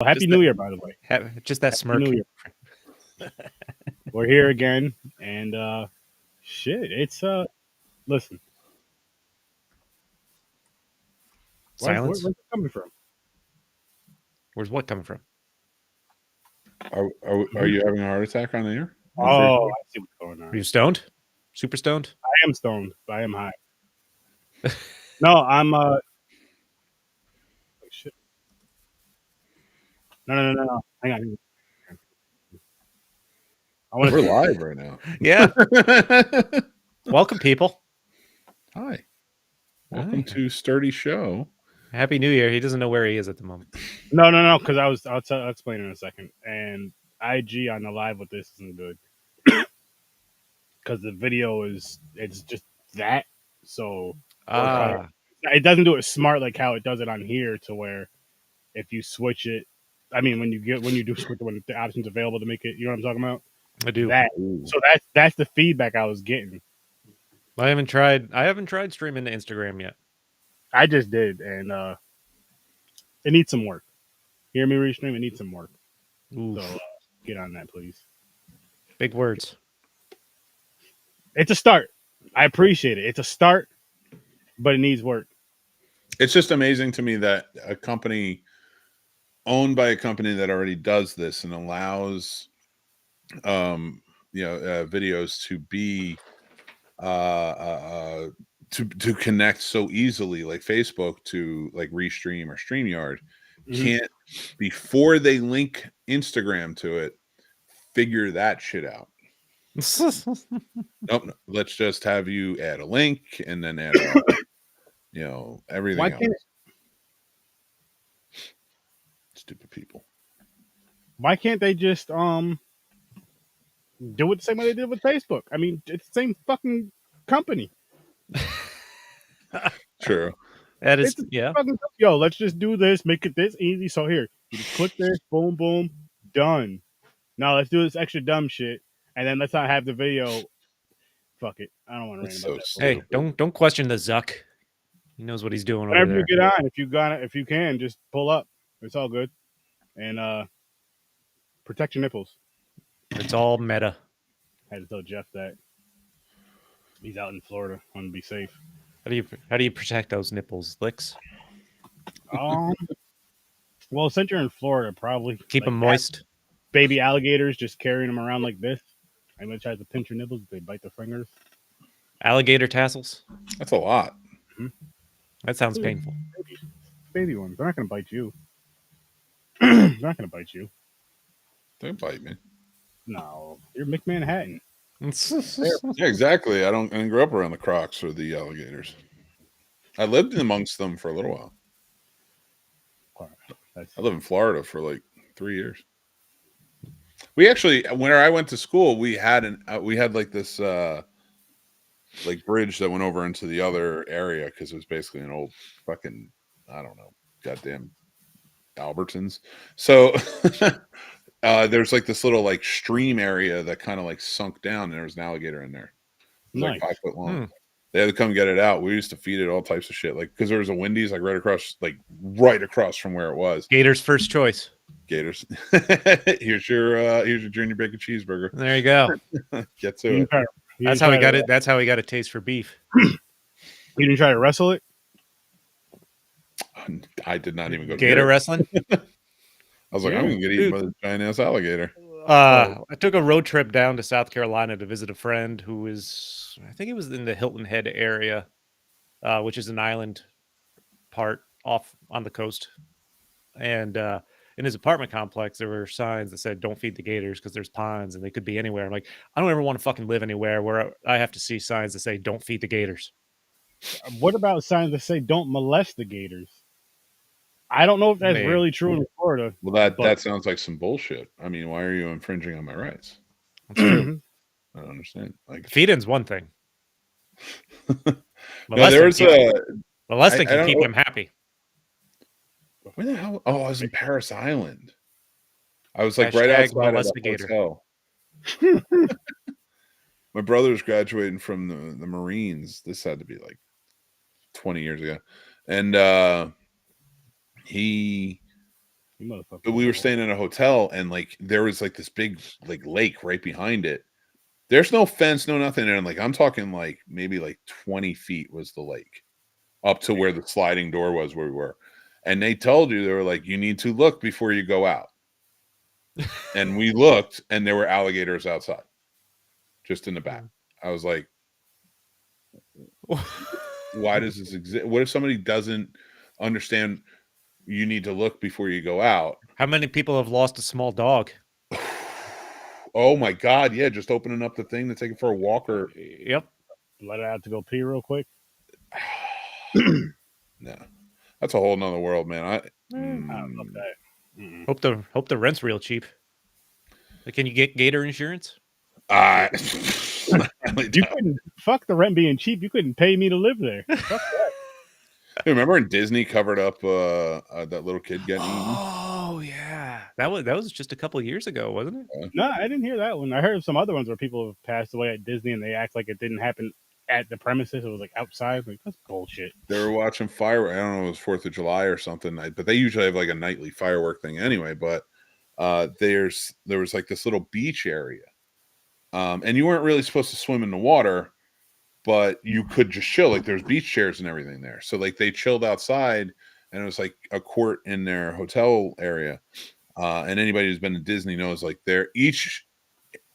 Well, Happy New Year, by the way. Just that smirk. New Year. We're here again, and shit, it's listen. Silence. Where's it coming from? Where's what coming from? Are you having a heart attack on the air? Oh, I see what's going on. Are you stoned? Super stoned? I am stoned, but I am high. No, I'm shit. No. Hang on. We're live right now. Yeah. Welcome, people. Hi. Welcome to Sturdy Show. Happy New Year. He doesn't know where he is at the moment. No, because I'll explain in a second. And IG on the live with this isn't good. Because the video it's just that. So it doesn't do it smart like how it does it on here, to where if you switch it, I mean when you do switch when the options available to make it, you know what I'm talking about? I do. So that's the feedback I was getting. I haven't tried streaming to Instagram yet. I just did, and it needs some work. Hear me restream? It needs some work. Oof. So get on that, please. Big words. It's a start. I appreciate it. It's a start, but it needs work. It's just amazing to me that a company owned by a company that already does this and allows videos to be to connect so easily, like Facebook to like Restream or StreamYard, can't, before they link Instagram to it, figure that shit out. Nope. Let's just have you add a link and then add everything else. Stupid people. Why can't they just do it the same way they did with Facebook? I mean, it's the same fucking company. True. That is, yeah. Yo, let's just do this. Make it this easy. So here, you just click this. Boom, boom, done. Now let's do this extra dumb shit, and then let's not have the video. Fuck it. I don't want to rant about that. Hey, don't question the Zuck. He knows what he's doing. Whenever over there. you get on, if you can, just pull up. It's all good, and protect your nipples. It's all meta. I had to tell Jeff that he's out in Florida. I want to be safe. How do you protect those nipples? Licks? Well, since you're in Florida, probably keep them moist. Baby alligators, just carrying them around like this. I'm gonna try to pinch your nipples. They bite the fingers. Alligator tassels. That's a lot. Mm-hmm. That sounds painful. Baby ones. They're not gonna bite you. They're not gonna bite you. Don't bite me. No, you're McManhattan. Yeah, exactly. I didn't grow up around the crocs or the alligators. I lived amongst them for a little while. I lived in Florida for like 3 years. We actually, when I went to school, we had like this like bridge that went over into the other area because it was basically an old fucking, I don't know, goddamn Albertsons. So there's like this little like stream area that kind of like sunk down, and there was an alligator in there. It was like 5 foot long. They had to come get it out. We used to feed it all types of shit, like because there was a Wendy's like right across from where it was. Gators first choice. Gators. here's your junior bacon cheeseburger. There you go. Get to it. That's how he got it. That's how he got a taste for beef. You didn't try to wrestle it? I did not even go gator wrestling. I was like, I'm gonna get eaten by the giant ass alligator. I took a road trip down to South Carolina to visit a friend who is, I think it was in the Hilton Head area, which is an island part off on the coast. And in his apartment complex, there were signs that said, "Don't feed the gators," because there's ponds and they could be anywhere. I'm like, I don't ever want to fucking live anywhere where I have to see signs that say, "Don't feed the gators." What about signs that say, "Don't molest the gators"? I don't know if that's really true in Florida. Well, that sounds like some bullshit. I mean, why are you infringing on my rights? That's true. I don't understand. Like, feeding's one thing. Molesting can keep him happy. Where the hell? Oh, I was in Paris Island. I was like right outside of the hotel. My brother was graduating from the Marines. This had to be like 20 years ago. And You motherfucker. But we were staying in a hotel, and like there was like this big like lake right behind it. There's no fence, no nothing. And like I'm talking like maybe like 20 feet was the lake up to where the sliding door was where we were. And they told you, they were like, you need to look before you go out. And we looked, and there were alligators outside, just in the back. I was like, why does this exist? What if somebody doesn't understand you need to look before you go out? How many people have lost a small dog? Oh my God. Yeah. Just opening up the thing to take it for a walk or. Yep. Let it out to go pee real quick. No, that's a whole nother world, man. I don't love that. Hope the rent's real cheap. Like, can you get gator insurance? You couldn't fuck the rent being cheap. You couldn't pay me to live there. Fuck that. Remember when Disney covered up that little kid getting eaten? Oh yeah, that was just a couple of years ago, wasn't it? No, I didn't hear that one. I heard some other ones where people have passed away at Disney and they act like it didn't happen at the premises. It was like outside. Like, that's bullshit. They were watching fireworks. I don't know, it was 4th of July or something. But they usually have like a nightly firework thing anyway. But there was like this little beach area, and you weren't really supposed to swim in the water, but you could just chill. Like there's beach chairs and everything there. So like they chilled outside, and it was like a court in their hotel area. And anybody who's been to Disney knows like each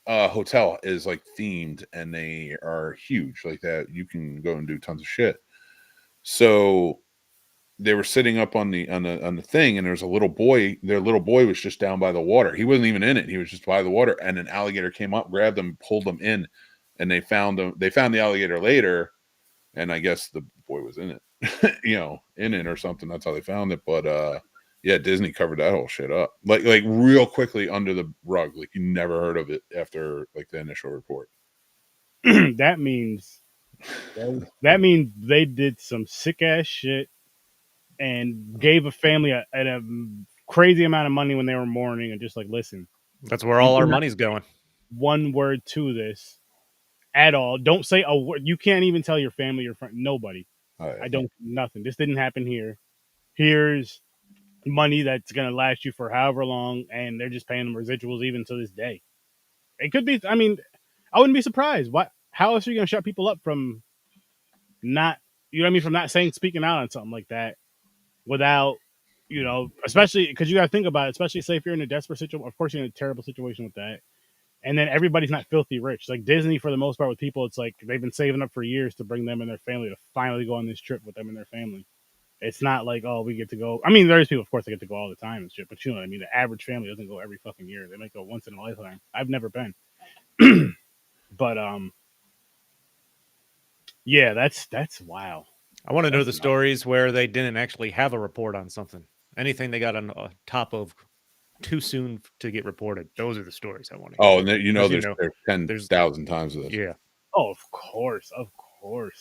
hotel is like themed, and they are huge like that. You can go and do tons of shit. So they were sitting up on the thing, and there was a little boy. Their little boy was just down by the water. He wasn't even in it. He was just by the water, and an alligator came up, grabbed him, pulled him in, and they found him. They found the alligator later, and I guess the boy was in it, in it or something. That's how they found it. But yeah, Disney covered that whole shit up like real quickly under the rug. Like you never heard of it after like the initial report. That means they did some sick ass shit and gave a family a crazy amount of money when they were mourning, and just like, listen, that's where all our money's going. One word to this at all. Don't say a word. You can't even tell your family, your friend, nobody. I don't, nothing. This didn't happen here. Here's money that's going to last you for however long, and they're just paying them residuals even to this day. It could be, I mean, I wouldn't be surprised. How else are you going to shut people up from not, from not speaking out on something like that without, especially because you got to think about it, especially say if you're in a desperate situation. Of course, you're in a terrible situation with that. And then everybody's not filthy rich. Like Disney, for the most part, with people, it's like they've been saving up for years to bring them and their family to finally go on this trip with them and their family. It's not like, oh, we get to go. I mean, there's people, of course, that get to go all the time and shit, but you know what I mean? The average family doesn't go every fucking year. They might go once in a lifetime. I've never been. But, yeah, that's wow. I want to know the stories where they didn't actually have a report on something. Anything they got on top of too soon to get reported. Those are the stories I want to hear. Oh, and there's 10,000 times of this. Yeah. Oh, of course.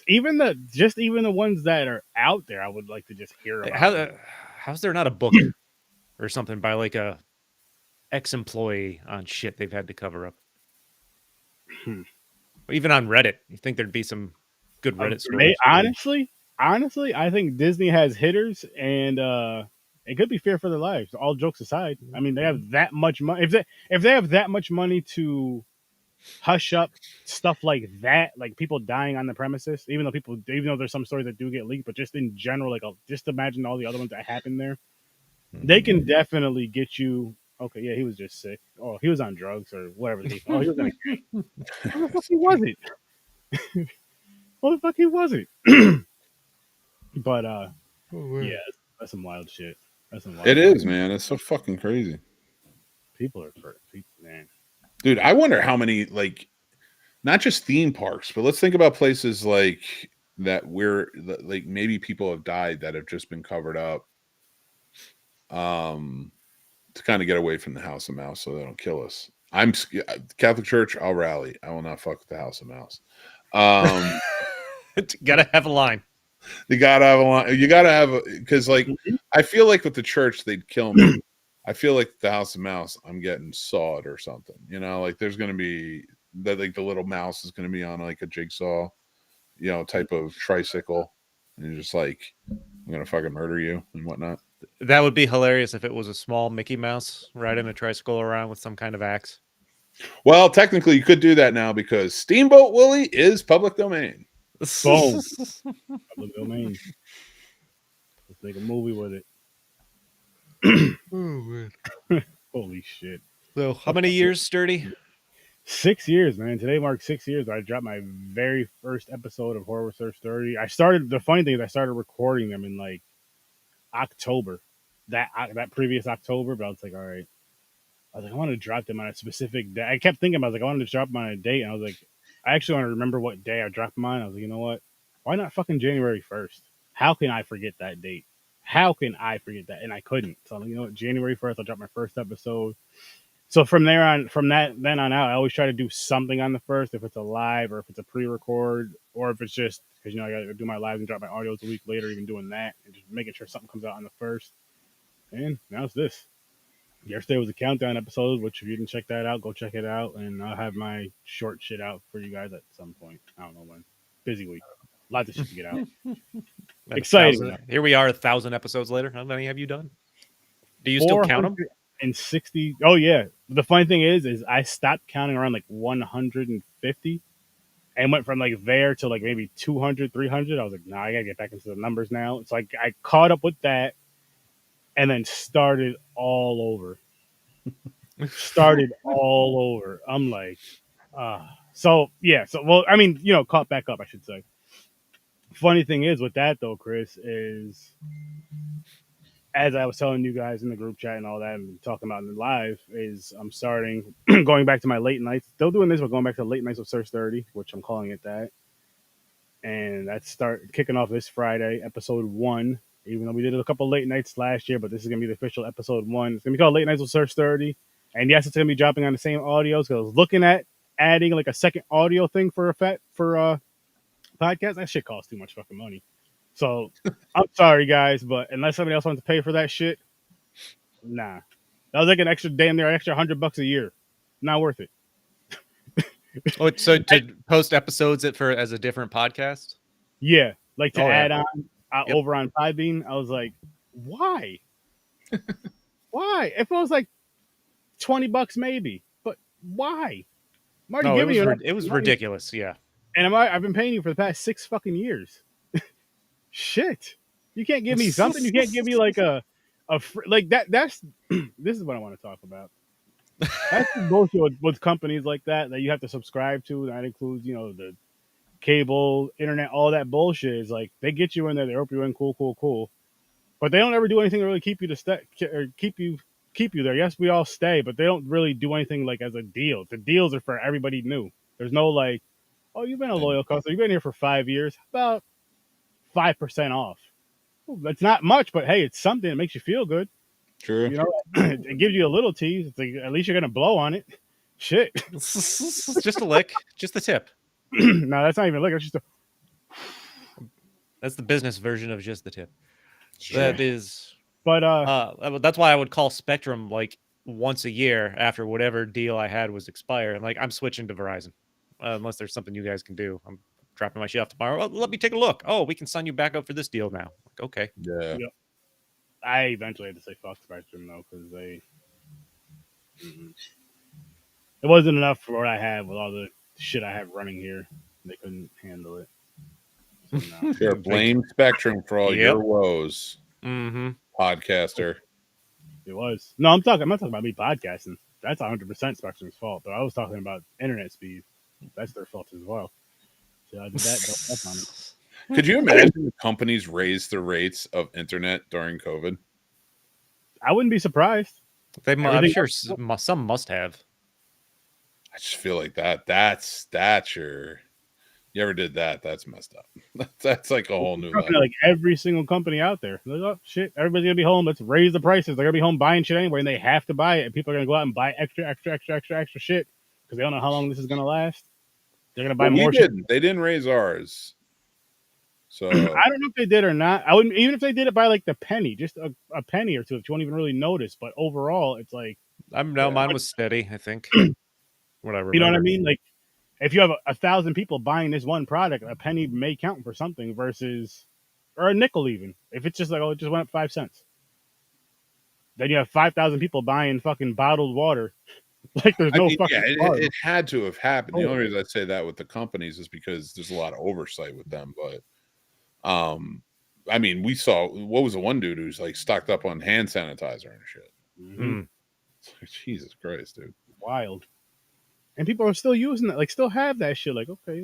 Even the ones that are out there, I would like to just hear about. How's there not a book or something by like a ex-employee on shit they've had to cover up? Even on Reddit, you think there'd be some good Reddit stories? Honestly, I think Disney has hitters, and it could be fear for their lives. All jokes aside, I mean, they have that much money. If they have that much money to hush up stuff like that, like people dying on the premises, even though there's some stories that do get leaked, but just in general, like just imagine all the other ones that happen there. They can definitely get you. Okay, yeah, he was just sick. Oh, he was on drugs or whatever. He was gonna. What the fuck he wasn't? What the fuck he wasn't? But yeah, that's some wild shit. It is, man. It's so fucking crazy. People, man. Dude, I wonder how many, like, not just theme parks, but let's think about places like that where, like, maybe people have died that have just been covered up, to kind of get away from the House of Mouse so they don't kill us. I'm Catholic Church. I'll rally. I will not fuck with the House of Mouse. Gotta have a line. You gotta have a line. You gotta have because, like, I feel like with the church they'd kill me. I feel like the House of Mouse, I'm getting sawed or something. Like there's gonna be that, like the little mouse is gonna be on like a jigsaw, type of tricycle, and you're just like, I'm gonna fucking murder you and whatnot. That would be hilarious if it was a small Mickey Mouse riding a tricycle around with some kind of axe. Well, technically, you could do that now because Steamboat Willie is public domain. Boom. Public domain. Let's make a movie with it. Holy shit. So, how many years, Sturdy? 6 years, man. Today marks 6 years. I dropped my very first episode of Horror Research 30. The funny thing is I started recording them in like October. That previous October, but I was like, all right. I was like, I want to drop them on a specific day. I kept thinking about it. I was like, I wanted to drop them on a date. And I was like, I actually want to remember what day I dropped them on. I was like, you know what? Why not fucking January 1st? How can I forget that date? How can I forget that? And I couldn't. So I'm like, you know what? January 1st, I'll drop my first episode. So from then on out, I always try to do something on the first, if it's a live or if it's a pre-record or if it's just because I got to do my lives and drop my audios a week later, even doing that and just making sure something comes out on the first. And now it's this. Yesterday was a countdown episode, which if you didn't check that out, go check it out, and I'll have my short shit out for you guys at some point. I don't know when. Busy week, lots of shit to get out. Exciting. Here we are, 1,000 episodes later. How many have you done? Do you still count them? And 60. Oh yeah. The funny thing is I stopped counting around like 150 and went from like there to like maybe 200, 300. I was like, nah, I gotta get back into the numbers now. So I caught up with that and then started all over. I'm like, so yeah. So, well, I mean, caught back up, I should say. Funny thing is with that though, Chris, is as I was telling you guys in the group chat and all that and talking about in the live, is I'm starting going back to my late nights. Still doing this, but going back to late nights with Search 30, which I'm calling it that. And that's kicking off this Friday, episode 1. Even though we did a couple late nights last year, but this is gonna be the official episode 1. It's gonna be called Late Nights with Search 30. And yes, it's gonna be dropping on the same audios. Because I was looking at adding like a second audio thing for podcast. That shit costs too much fucking money. So I'm sorry, guys, but unless somebody else wants to pay for that shit, nah. That was like an extra $100 a year. Not worth it. So to post episodes as a different podcast? Yeah, like to add yeah. on over on Podbean. I was like, why? Why? If it was like $20 maybe, but why? I'm already giving you it was ridiculous, yeah. And I've been paying you for the past 6 fucking years. Shit, you can't give me something. You can't give me like a like that. That's this is what I want to talk about. That's the bullshit with companies like that you have to subscribe to. That includes the cable, internet, all that bullshit. Is like they get you in there, they rope you in, cool, but they don't ever do anything to really keep you to stay or keep you there. Yes, we all stay, but they don't really do anything like as a deal. The deals are for everybody new. There's no like, oh, you've been a loyal customer, you've been here for 5 years, about 5% off. Well, that's not much, but hey, it's something that makes you feel good. True. It gives you a little tease. It's like, at least you're gonna blow on it. Shit. Just a lick, just the tip. No, that's not even a lick. That's just that's the business version of just the tip. Sure. That is. But that's why I would call Spectrum like once a year after whatever deal I had was expired. I'm like, I'm switching to Verizon, unless there's something you guys can do. I'm dropping my shit off tomorrow. Well, let me take a look. Oh, we can sign you back up for this deal now. Like, okay. Yeah. Yep. I eventually had to say fuck Spectrum though, because it wasn't enough for what I had with all the shit I have running here. They couldn't handle it. So, no. Sure. Blame Spectrum for all your woes. Mm-hmm. Podcaster. It was. No, I'm not talking about me podcasting. That's 100% Spectrum's fault. But I was talking about internet speed. That's their fault as well. So I did that on it. Could you imagine if companies raised the rates of internet during COVID? I wouldn't be surprised. I'm sure some must have. I just feel like that's your. You ever did that? That's messed up. That's like a whole new level. Like every single company out there. Like, oh shit, everybody's gonna be home. Let's raise the prices. They're gonna be home buying shit anyway, and they have to buy it. And people are gonna go out and buy extra shit because they don't know how long this is gonna last. They're gonna buy more shit. They didn't raise ours. So I don't know if they did or not. I wouldn't, even if they did it by like the penny, just a penny or two, if you won't even really notice. But overall, it's like mine was steady. I think. Whatever. You know what I mean? Like if you have 1,000 people buying this one product, a penny may count for something versus, or a nickel even. If it's just like, oh, it just went up 5 cents. Then you have 5,000 people buying fucking bottled water. Like there's I no mean, fucking yeah, water. it had to have happened. The Oh, only reason I say that with the companies is because there's a lot of oversight with them. But I mean, we saw what was the one dude who's like stocked up on hand sanitizer and shit. mm-hmm. Jesus Christ, dude. Wild. And people are still using that, like still have that shit. Like, okay,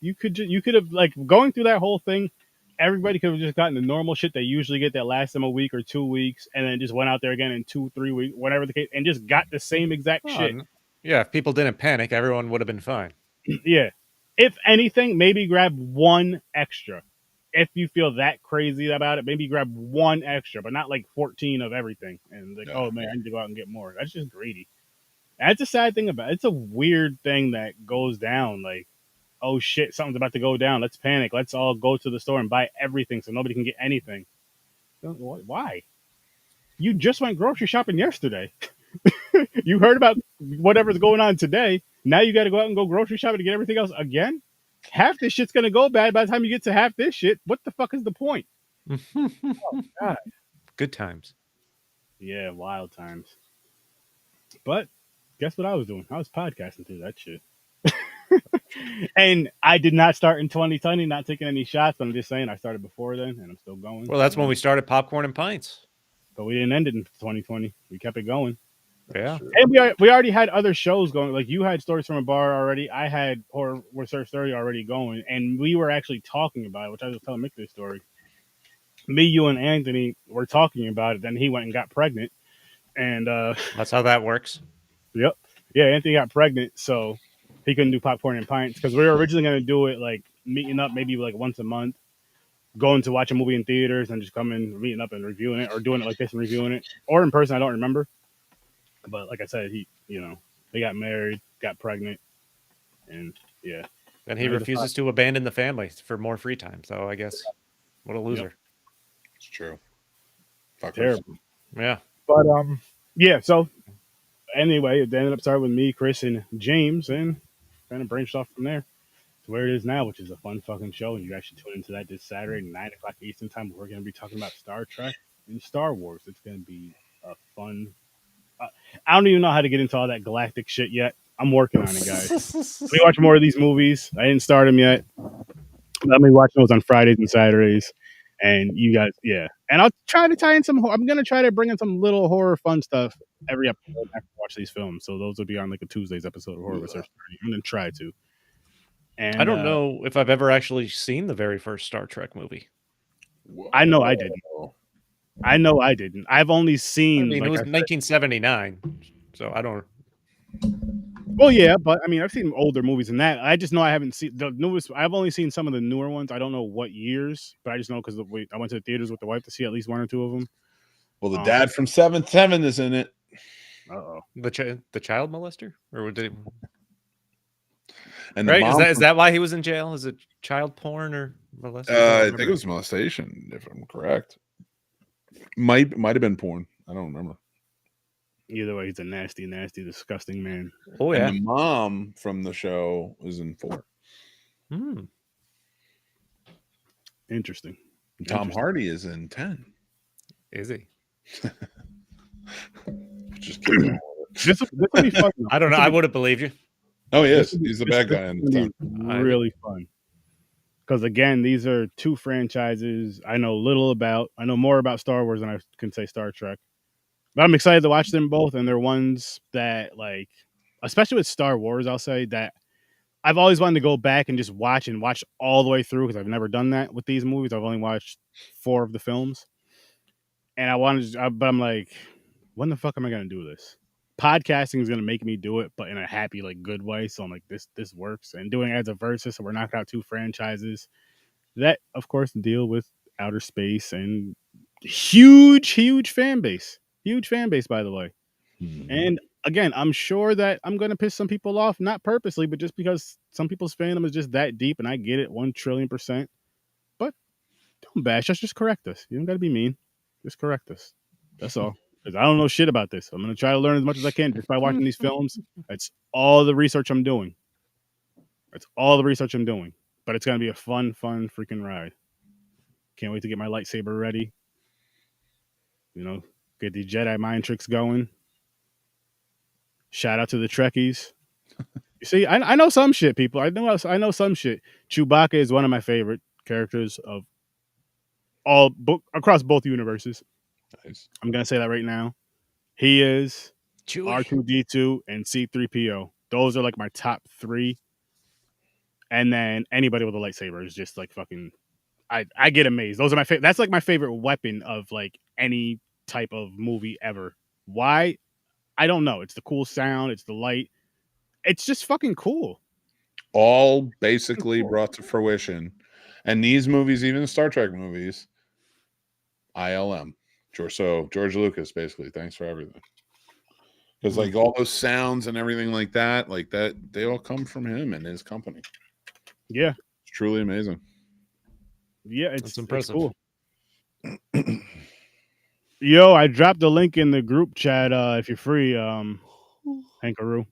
you could have like going through that whole thing. Everybody could have just gotten the normal shit they usually get that lasts them a week or 2 weeks, and then just went out there again in 2-3 weeks, whatever the case, and just got the same exact shit. Yeah, if people didn't panic, everyone would have been fine. Yeah. If anything, maybe grab one extra. If you feel that crazy about it, maybe grab one extra, but not like 14 of everything. And like, oh man, I need to go out and get more. That's just greedy. That's a sad thing about it. It's a weird thing that goes down. Like, oh shit, something's about to go down. Let's panic. Let's all go to the store and buy everything so nobody can get anything. Why? You just went grocery shopping yesterday. You heard about whatever's going on today. Now you got to go out and go grocery shopping to get everything else again. Half this shit's gonna go bad by the time you get to half this shit. What the fuck is the point? Oh, God. Good times. Yeah, wild times. But guess what I was doing? I was podcasting through that shit. And I did not start in 2020, not taking any shots, but I'm just saying I started before then and I'm still going. Well, that's when we started Popcorn and Pints. But we didn't end it in 2020. We kept it going. Yeah. And we already had other shows going. Like you had Stories from a Bar already. I had Horror Research 30 already going. And we were actually talking about it, which I was telling Mick this story. Me, you, and Anthony were talking about it. Then he went and got pregnant. And that's how that works. Yep. Yeah, Anthony got pregnant, so he couldn't do Popcorn and Pints because we were originally going to do it like meeting up maybe like once a month, going to watch a movie in theaters and just coming, meeting up and reviewing it, or doing it like this and reviewing it, or in person. I don't remember. But like I said, they got married, got pregnant, and yeah. And he refuses to abandon the family for more free time. So I guess what a loser. Yep. It's true. Fuckers. Terrible. Yeah. But yeah. So anyway, it ended up starting with me, Chris, and James, and kind of branched off from there to where it is now, which is a fun fucking show. And you guys should tune into that this Saturday, 9:00 Eastern time. We're going to be talking about Star Trek and Star Wars. It's going to be a fun. I don't even know how to get into all that galactic shit yet. I'm working on it, guys. We watch more of these movies. I didn't start them yet. Let me watch those on Fridays and Saturdays. And you guys, yeah. And I'll try to tie in some. I'm gonna try to bring in some little horror fun stuff every episode after I watch these films. So those will be on like a Tuesday's episode of Horror Research. I'm gonna try to. And I don't know if I've ever actually seen the very first Star Trek movie. I know I didn't. I know I didn't. I've only seen. I mean, it was 1979, so I don't. Well, yeah, but I mean, I've seen older movies than that. I just know I haven't seen the newest. I've only seen some of the newer ones. I don't know what years, but I just know because I went to the theaters with the wife to see at least one or two of them. Well, the dad from 7-7 is in it. Uh-oh. The child molester, or did it? And right? Is that why he was in jail? Is it child porn or molestation? I think it was molestation, if I'm correct. Might have been porn. I don't remember. Either way, he's a nasty, nasty, disgusting man. Oh yeah. And the mom from the show is in 4. Interesting. Tom Hardy is in 10. Is he? Just kidding. This will be fun. I don't know. I would have believed you. Oh, he is. He's the bad guy in the town. Really fun. Because again, these are two franchises I know little about. I know more about Star Wars than I can say Star Trek. But I'm excited to watch them both, and they're ones that, like, especially with Star Wars, I'll say that I've always wanted to go back and just watch all the way through because I've never done that with these movies. I've only watched 4 of the films, and but I'm like, when the fuck am I gonna do this? Podcasting is gonna make me do it, but in a happy, like, good way. So I'm like, this works, and doing it as a versus, so we're knocking out 2 franchises that, of course, deal with outer space and huge fan base. Huge fan base, by the way. And again, I'm sure that I'm going to piss some people off, not purposely, but just because some people's fandom is just that deep, and I get it 1,000,000,000,000%. But don't bash us, just correct us. You don't got to be mean. Just correct us. That's all. Because I don't know shit about this. I'm going to try to learn as much as I can just by watching these films. That's all the research I'm doing. But it's going to be a fun freaking ride. Can't wait to get my lightsaber ready. Get the Jedi mind tricks going. Shout out to the Trekkies. You see, I know some shit, people. I know some shit. Chewbacca is one of my favorite characters of across both universes. Nice. I'm gonna say that right now. He is Chewie. R2D2 and C3PO. Those are like my top 3. And then anybody with a lightsaber is just like fucking. I get amazed. Those are my favorite. That's like my favorite weapon of like any type of movie ever. Why? I don't know. It's the cool sound. It's the light. It's just fucking cool. All basically brought to fruition. And these movies, even the Star Trek movies, ILM. George Lucas, basically. Thanks for everything. Because like all those sounds and everything like that, they all come from him and his company. Yeah. It's truly amazing. Yeah, it's impressive. It's cool. Yo, I dropped the link in the group chat if you're free, Hankaroo.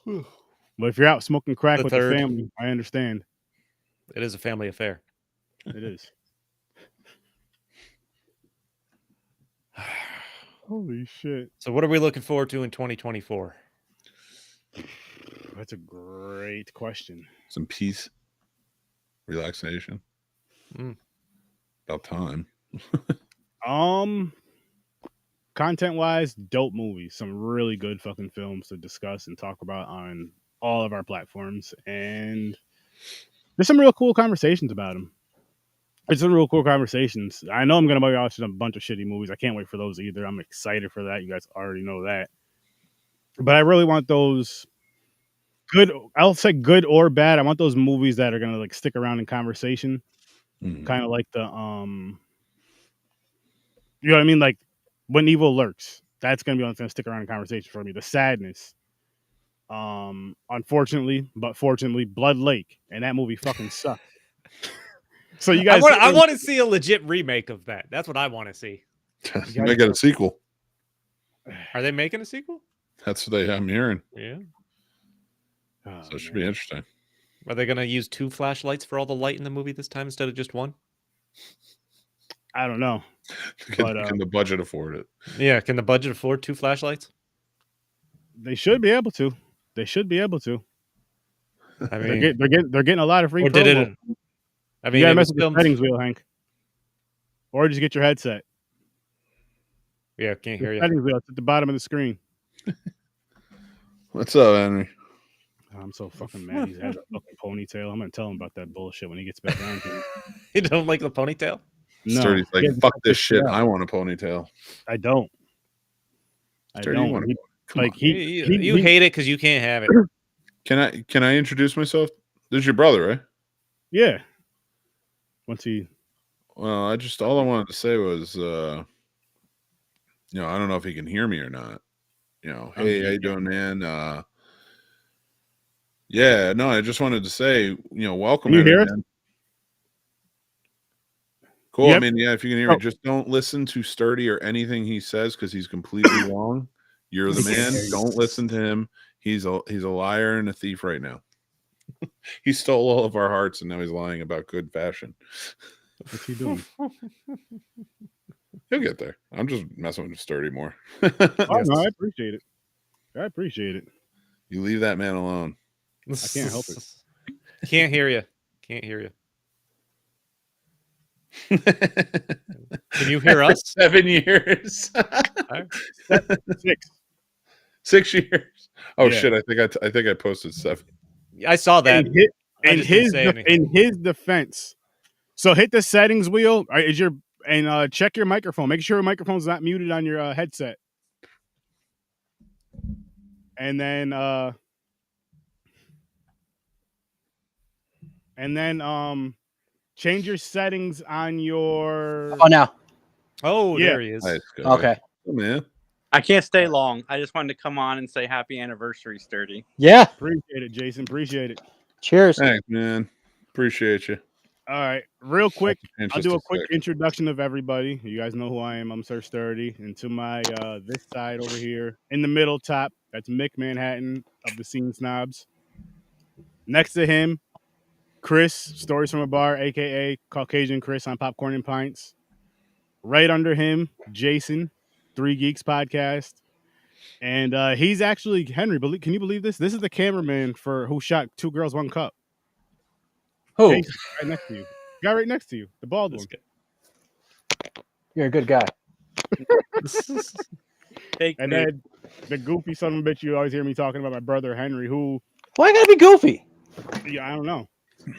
But if you're out smoking crack with the family, I understand. It is a family affair. It is. Holy shit. So what are we looking forward to in 2024? That's a great question. Some peace, relaxation. About time. Content wise, dope movies. Some really good fucking films to discuss and talk about on all of our platforms. And there's some real cool conversations about them. It's some real cool conversations. I know I'm going to be watching a bunch of shitty movies. I can't wait for those either. I'm excited for that. You guys already know that. But I really want those good, I'll say good or bad. I want those movies that are going to like stick around in conversation. Kind of like the, you know what I mean? Like When Evil Lurks. That's going to be going to stick around in conversation for me. The Sadness. Unfortunately, but fortunately, Blood Lake. And that movie fucking sucked. So you guys, I want to see a legit remake of that. That's what I want to see. You might get a sequel. Are they making a sequel? That's what I'm hearing. Yeah. So it should be interesting. Are they going to use 2 flashlights for all the light in the movie this time instead of just 1? I don't know. Can the budget afford it? Yeah, can the budget afford 2 flashlights? They should be able to. They should be able to. I mean, they're getting a lot of free. Or did it? I mean, you gotta it mess was with the filmed. settings wheel, Hank. Or just get your headset. Yeah, can't hear you. Settings wheel. It's at the bottom of the screen. What's up, Henry? I'm so fucking mad. He's had a fucking ponytail. I'm gonna tell him about that bullshit when he gets back down here. You don't like the ponytail? No, Sturdy's like, fuck this shit. I want a ponytail. I don't. Sturdy, you want you hate it because you can't have it. Can I introduce myself? This is your brother, right? Yeah. Once he. Well, all I wanted to say was, I don't know if he can hear me or not. Hey, how you doing, man? Yeah, no, I just wanted to say, welcome. Can you hear us? Cool. Yep. I mean, yeah, if you can hear me, just don't listen to Sturdy or anything he says because he's completely wrong. You're the man. Don't listen to him. He's a liar and a thief right now. He stole all of our hearts and now he's lying about good fashion. What's he doing? He'll get there. I'm just messing with Sturdy more. Oh, no, I appreciate it. I appreciate it. You leave that man alone. I can't help it. Can't hear you. Can't hear you. Can you hear us? 7 years. 6 years. Oh shit! I think I posted 7. I saw that. In his defense, so hit the settings wheel. Check your microphone. Make sure your microphone's not muted on your headset, and then change your settings on your. Oh, now. Oh, yeah. There he is. Nice, okay. Oh, man. I can't stay long. I just wanted to come on and say happy anniversary, Sturdy. Yeah. Appreciate it, Jason. Appreciate it. Cheers. Thanks, man. Appreciate you. All right. Real quick, I'll do a quick introduction of everybody. You guys know who I am. I'm Sir Sturdy. And to my this side over here, in the middle top, that's Mick Manhattan of the Scene Snobs. Next to him, Chris, Stories from a Bar, a.k.a. Caucasian Chris on Popcorn and Pints. Right under him, Jason, Three Geeks podcast. And he's actually Henry. Can you believe this? This is the cameraman for who shot Two Girls, One Cup. Who? Jason, right next to you. Guy right next to you, the bald one. You're a good guy. Fake And news. then the goofy son of a bitch you always hear me talking about, my brother Henry, who Why you gotta be goofy? I don't know,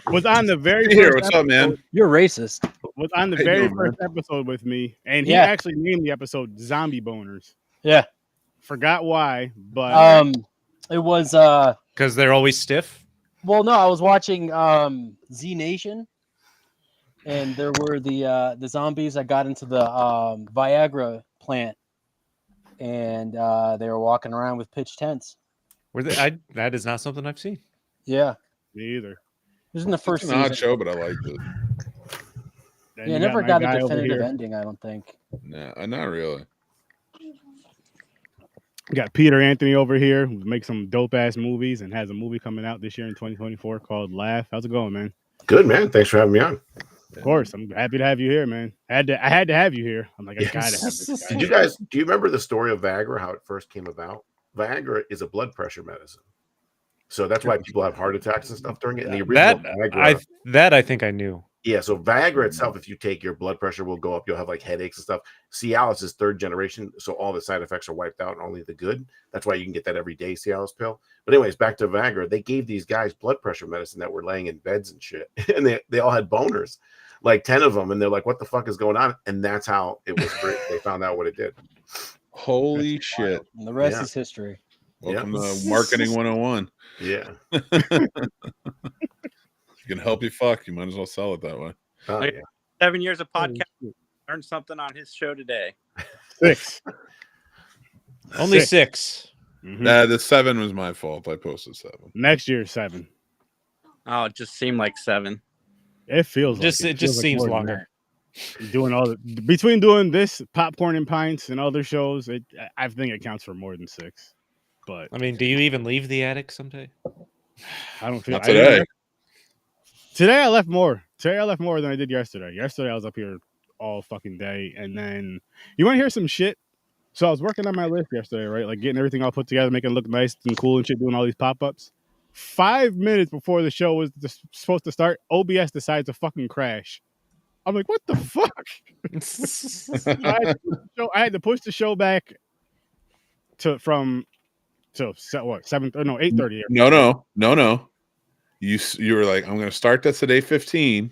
was on the very Peter, first what's up, man? episode- You're racist. Was on the How you very doing, first episode with me, and he Yeah. actually named the episode "Zombie Boners." Yeah. Forgot why, but It was Because they're always stiff. well, no, I was watching Z Nation, and there were the zombies that got into the Viagra plant, and they were walking around with pitch tents. Were they? That is not something I've seen. Yeah, me either. it was in the first It's an odd season. show, but I liked it. Then Yeah, you never my got a guy over definitive here. ending. I don't think. Nah, not really. Got Peter Anthony over here who makes some dope ass movies and has a movie coming out this year in 2024 called Laugh. How's it going, man? Good, man. Thanks for having me on. Of course, I'm happy to have you here, man. I had to have you here. I'm like, I gotta have this guy. Did you guys do you remember the story of Viagra, how it first came about? Viagra is a blood pressure medicine. So that's why people have heart attacks and stuff during it. And the original Viagra, I think I knew. yeah, so Viagra itself, if you take, your blood pressure will go up. You'll have like headaches and stuff. Cialis is third generation, so all the side effects are wiped out and only the good. That's why you can get that every day Cialis pill. But anyways, back to Viagra. They gave these guys blood pressure medicine that were laying in beds and shit, and they all had boners, like 10 of them, and they're like, "What the fuck is going on?" And that's how it was. They found out what it did. Holy shit! And the rest Yeah. is history. Welcome to Marketing 101. Yeah. If you can help you fuck, you might as well sell it that way. Oh, yeah. 7 years of podcast. Learned something on his show today. 6. Only 6. Mhm. Nah, the 7 was my fault. I posted 7. Next year 7. Oh, it just seemed like 7. It feels It feels just like seems more than longer. that. Doing between doing this popcorn and pints and other shows, I think it counts for more than 6. But I mean, do you even leave the attic someday? I don't feel Not today. Today I left more. Today I left more than I did yesterday. Yesterday I was up here all fucking day, and then you want to hear some shit? So I was working on my list yesterday, right? Like getting everything all put together, making it look nice and cool and shit, doing all these pop-ups. 5 minutes before the show was supposed to start, OBS decides to fucking crash. I'm like, what the fuck? I had to push the show back to 7 no 8:30. No. You were like, I'm going to start this at 8:15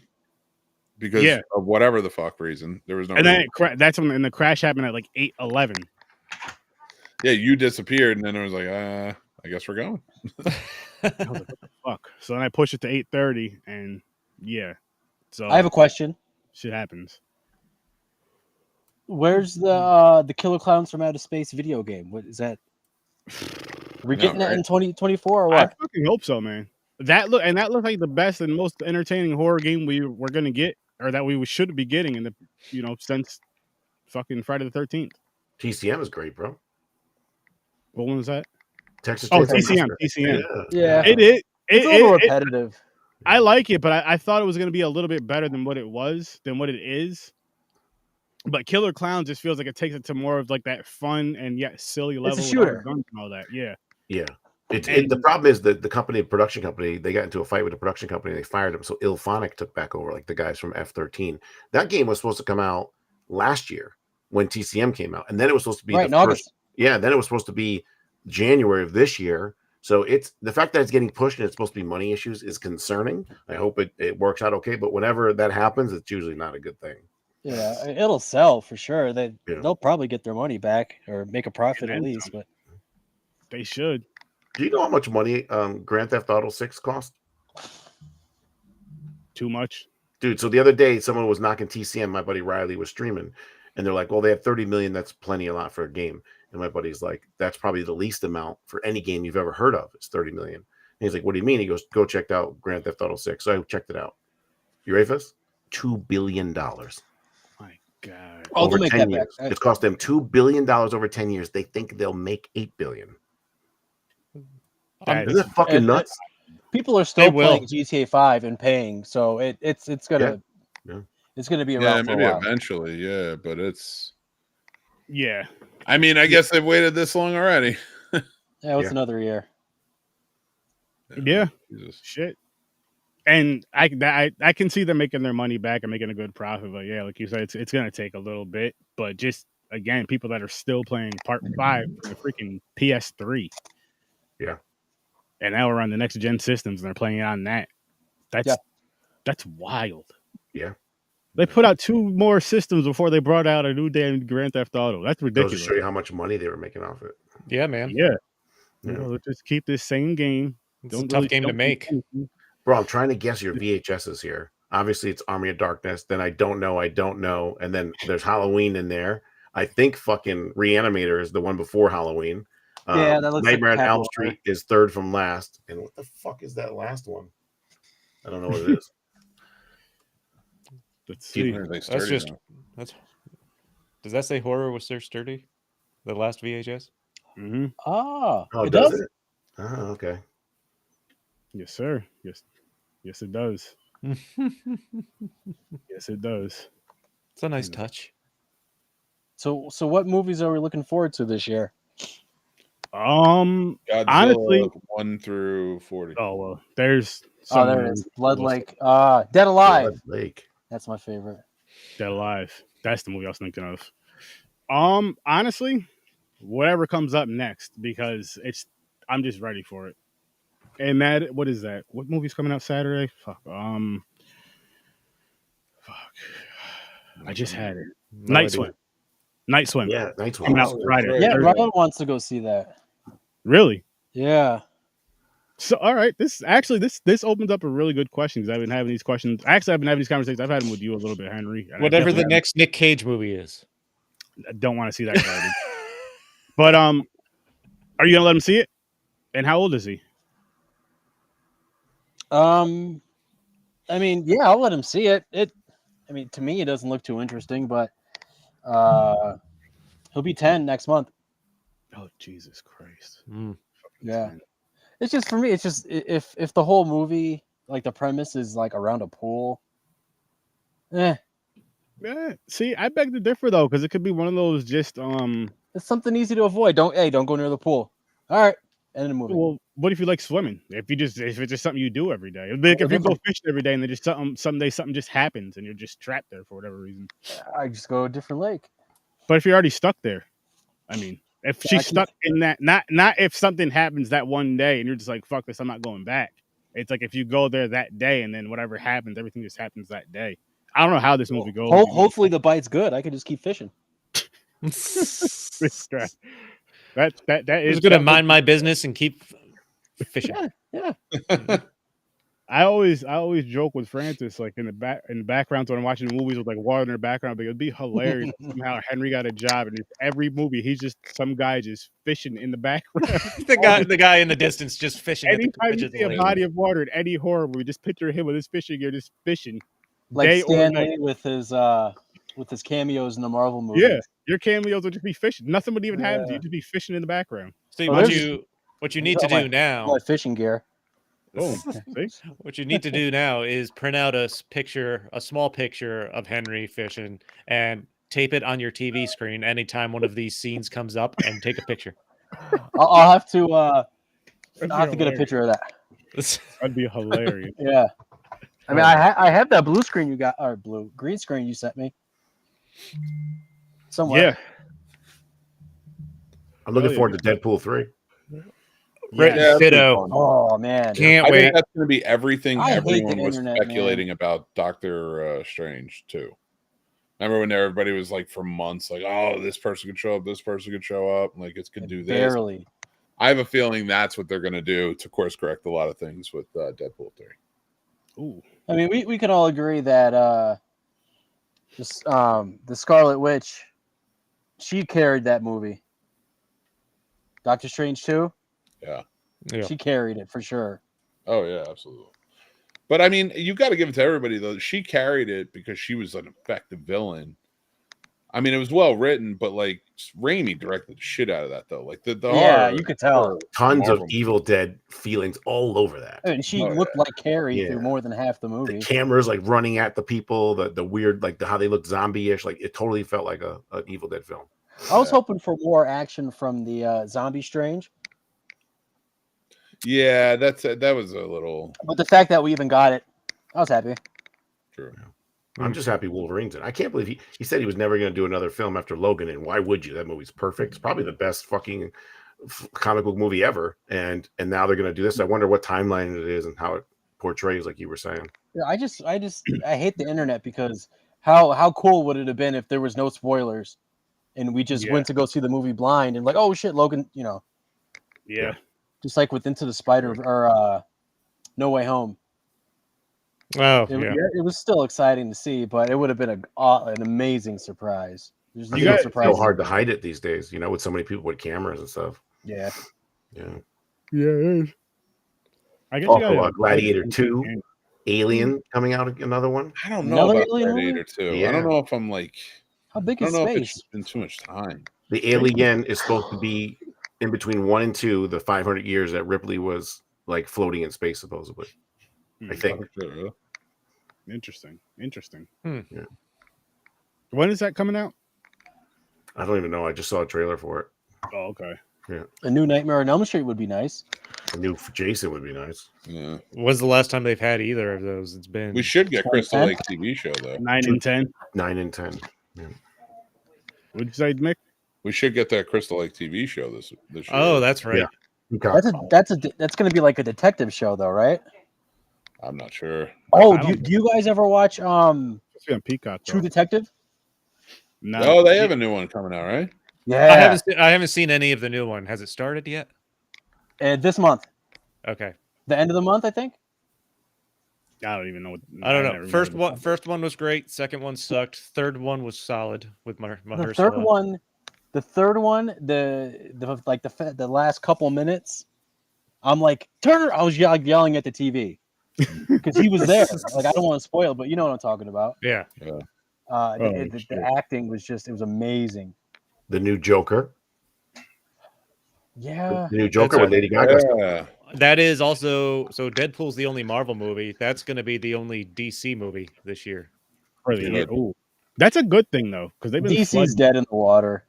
because of whatever the fuck reason. There was no. And then that's when the crash happened at like 8:11. Yeah, you disappeared, and then I was like, I guess we're going. I was like, what the fuck? So then I pushed it to 8:30, and yeah. So I have a question. shit happens. Where's the Killer Clowns from Outer Space video game? What is that? Are we getting that in 2024 or I what? fucking hope so, man. That looked like the best and most entertaining horror game we're gonna get, or that we should be getting in the since fucking Friday the 13th. TCM is great, bro. What one was that? Texas. Oh, Chainsaw TCM. Massacre. Yeah, It is. it's a little repetitive. I like it, but I thought it was gonna be a little bit better than what it is. But Killer Clowns just feels like it takes it to more of like that fun and yet silly level. It's a with all the shooter. guns and all that. Yeah. Yeah. The problem is that the production company, they got into a fight with the production company and they fired them. So Ilphonic took back over, like the guys from F-13. That game was supposed to come out last year when TCM came out. And then it was supposed to be Right in August. then it was supposed to be January of this year. So it's the fact that it's getting pushed and it's supposed to be money issues is concerning. I hope it works out okay. But whenever that happens, it's usually not a good thing. Yeah, it'll sell for sure. Yeah. They'll probably get their money back or make a profit at And least. some. But They should. Do you know how much money Grand Theft Auto 6 cost? Too much. Dude, so the other day someone was knocking TCM. My buddy Riley was streaming, and they're like, well, they have 30 million. That's plenty a lot for a game. And my buddy's like, that's probably the least amount for any game you've ever heard of. It's 30 million. And he's like, what do you mean? He goes, go check out Grand Theft Auto 6. So I checked it out. You ready for this? $2 billion. My God. oh, over they'll make 10 that years. back. It's cost them $2 billion over 10 years. They think they'll make $8 billion. That Isn't that fucking and- nuts? People are still will. playing GTA 5 and paying, so it's gonna Yeah. it's gonna be Yeah, around for a maybe while. eventually. Yeah, but it's Yeah. I mean, I guess they've waited this long already. Yeah, what's Yeah. another year? Yeah. Jesus. Shit. And I can see them making their money back and making a good profit. But yeah, like you said, it's gonna take a little bit. But just again, people that are still playing Part 5 for the freaking PS3. Yeah. And now we're on the next gen systems and they're playing it on that. That's wild. Yeah. They put out 2 more systems before they brought out a new damn Grand Theft Auto. That's Goes ridiculous. to show you how much money they were making off it. Yeah, man. Yeah. Yeah. You know, let's just keep this same game. It's a tough game to make. Bro, I'm trying to guess your VHSs here. Obviously, it's Army of Darkness. Then I don't know. And then there's Halloween in there. I think fucking Reanimator is the one before Halloween. Yeah, that looks like Nightmare on Cat Elm Walker. Street is third from last. And what the fuck is that last one? I don't know what it is. Let's see. Are they That's sturdy just now? that's. Does that say horror was there sturdy? The last VHS. Mm-hmm. Oh, Oh, it does does? it? Oh, okay. Yes, sir. Yes, it does. Yes, it does. It's a nice touch. So what movies are we looking forward to this year? Godzilla Honestly, 1 through 40. oh well, there's Oh, there it is. Blood Lake. Dead Alive. Blood Lake. That's my favorite. Dead Alive. That's the movie I was thinking of. Honestly, whatever comes up next, because I'm just ready for it. And that, what is that? What movie's coming out Saturday? Fuck. I just had it. No Night idea. Swim. Night Swim. Yeah, Night Swim. Coming out Oh, Friday. right. Yeah, Thursday. Ron wants to go see that. Really? Yeah. So, all right. This opens up a really good question because I've been having these questions. Actually, I've been having these conversations. I've had them with you a little bit, Henry. and I Whatever the definitely next Nick Cage movie is. don't want to see that garbage. But are you gonna let him see it? And how old is he? I mean, yeah, I'll let him see it. I mean, to me, it doesn't look too interesting, but he'll be 10 next month. Oh, Jesus Christ! Mm. Yeah. It's just, for me, it's just, if the whole movie, like the premise is like around a pool, Yeah. See, I beg to differ though, because it could be one of those just it's something easy to avoid. Don't go near the pool. All right, end of the movie. Well, what if you like swimming? If it's just something you do every day. It'd be like if you go fishing every day and then just someday something just happens and you're just trapped there for whatever reason. I just go to a different lake. But if you're already stuck there, I mean, if Yeah, she's stuck in that, not if something happens that one day and you're just like, fuck this, I'm not going back. It's like if you go there that day and then whatever happens, everything just happens that day. I don't know how this movie goes. Hopefully the bite's good. I could just keep fishing. that I'm is just gonna mind my business and keep fishing. Yeah. I always joke with Francis, like in the background when I'm watching movies with like water in the background, but it'd be hilarious if somehow Henry got a job and every movie he's just some guy just fishing in the background. the guy in the distance just fishing. At the Anytime you edge of the see a lake. body of water in any horror movie, just picture him with his fishing gear, just fishing. Like Day or Stan night. Lee with his cameos in the Marvel movies. Yeah, your cameos would just be fishing. Nothing would even happen to you. Yeah. You'd just be fishing in the background. See, Oh, what there's- you need to Oh, my- do now. My fishing gear. Oh, see? What you need to do now is print out a small picture of Henry fishing, and tape it on your TV screen anytime one of these scenes comes up, and take a picture. I'll have to That'd I'll have be to get a hilarious. picture of that. That'd be hilarious. Yeah. I mean, I have that blue screen you got, or green screen you sent me. Somewhere. Yeah. I'm looking Oh, yeah. forward to Deadpool 3. Right, Yeah, ditto. Oh man. Can't I wait. think that's going to be everything I hate the everyone was internet, speculating about Doctor Strange too. Remember when everybody was like for months, like, "Oh, this person could show up, this person could show up, like it could do this." Barely. I have a feeling that's what they're going to do to course correct a lot of things with Deadpool 3. Ooh. I mean, we can all agree that the Scarlet Witch, she carried that movie. Doctor Strange 2, Yeah. she carried it for sure. Oh yeah, absolutely. But I mean, you got to give it to everybody though. She carried it because she was an effective villain. I mean, it was well written, but like Raimi directed the shit out of that though. Like the Yeah, horror, you could tell. Tons of Marvel. Evil Dead feelings all over that. I mean, she Oh, looked like Carrie Yeah. through more than half the The movie. cameras like running at the people, the weird, like how they look zombie-ish. Like it totally felt like an Evil Dead film. I was hoping for more action from the Zombie Strange, Yeah, that was a little but the fact that we even got it, I was happy. true. I'm just happy Wolverine's in. I can't believe he said he was never going to do another film after Logan, and why would you? That movie's perfect. It's probably the best fucking comic book movie ever, and now they're going to do this. I wonder what timeline it is and how it portrays, like you were saying. Yeah, I hate the internet because how cool would it have been if there was no spoilers and we just went to go see the movie blind and like, oh shit, Logan, Yeah. just like with Into the Spider or No Way Home. Oh, It was still exciting to see, but it would have been an amazing surprise. There's I no think it's surprise. so hard to hide it these days, with so many people with cameras and stuff. Yeah. Yeah. Yeah, it is. I guess Also, Gladiator 2, Alien coming out, another one. I don't know Another about Alien Gladiator 2. Yeah. I don't know if I'm like. How big I is don't know if space? it's been too much time. The Alien is supposed to be in between 1 and 2, the 500 years that Ripley was like floating in space, supposedly. I think. Interesting. Yeah. When is that coming out? I don't even know. I just saw a trailer for it. Oh, okay. Yeah. A new Nightmare on Elm Street would be nice. A new Jason would be nice. Yeah. When's the last time they've had either of those? It's been. We should get Crystal 10? Lake TV show though. 9 and 10. 9 and 10. Yeah. What'd you say, Mick? We should get that Crystal Lake TV show this year. Oh, that's right. Yeah. Okay. That's going to be like a detective show though, right? I'm not sure. Oh, I do don't- you guys ever watch It's on Peacock. True Though. Detective? No. Oh, they have a new one coming out, right? Yeah. I haven't seen any of the new one. Has it started yet? This month, Okay. the end of the month, I think. I don't even know. I don't know. never First remember. one, first one was great. Second one sucked. Third one was solid with Mahershala. The third one, the last couple minutes, I'm like, Turner. I was yelling at the TV because he was there. Like, I don't want to spoil, but you know what I'm talking about. Yeah. The shit. acting was it was amazing. The new Joker. Yeah. The new Joker with Lady Gaga. Yeah. That is also so. Deadpool's the only Marvel movie. That's going to be the only DC movie this year. For the year. Ooh. That's a good thing though, because they've been DC's flooding. dead in the water.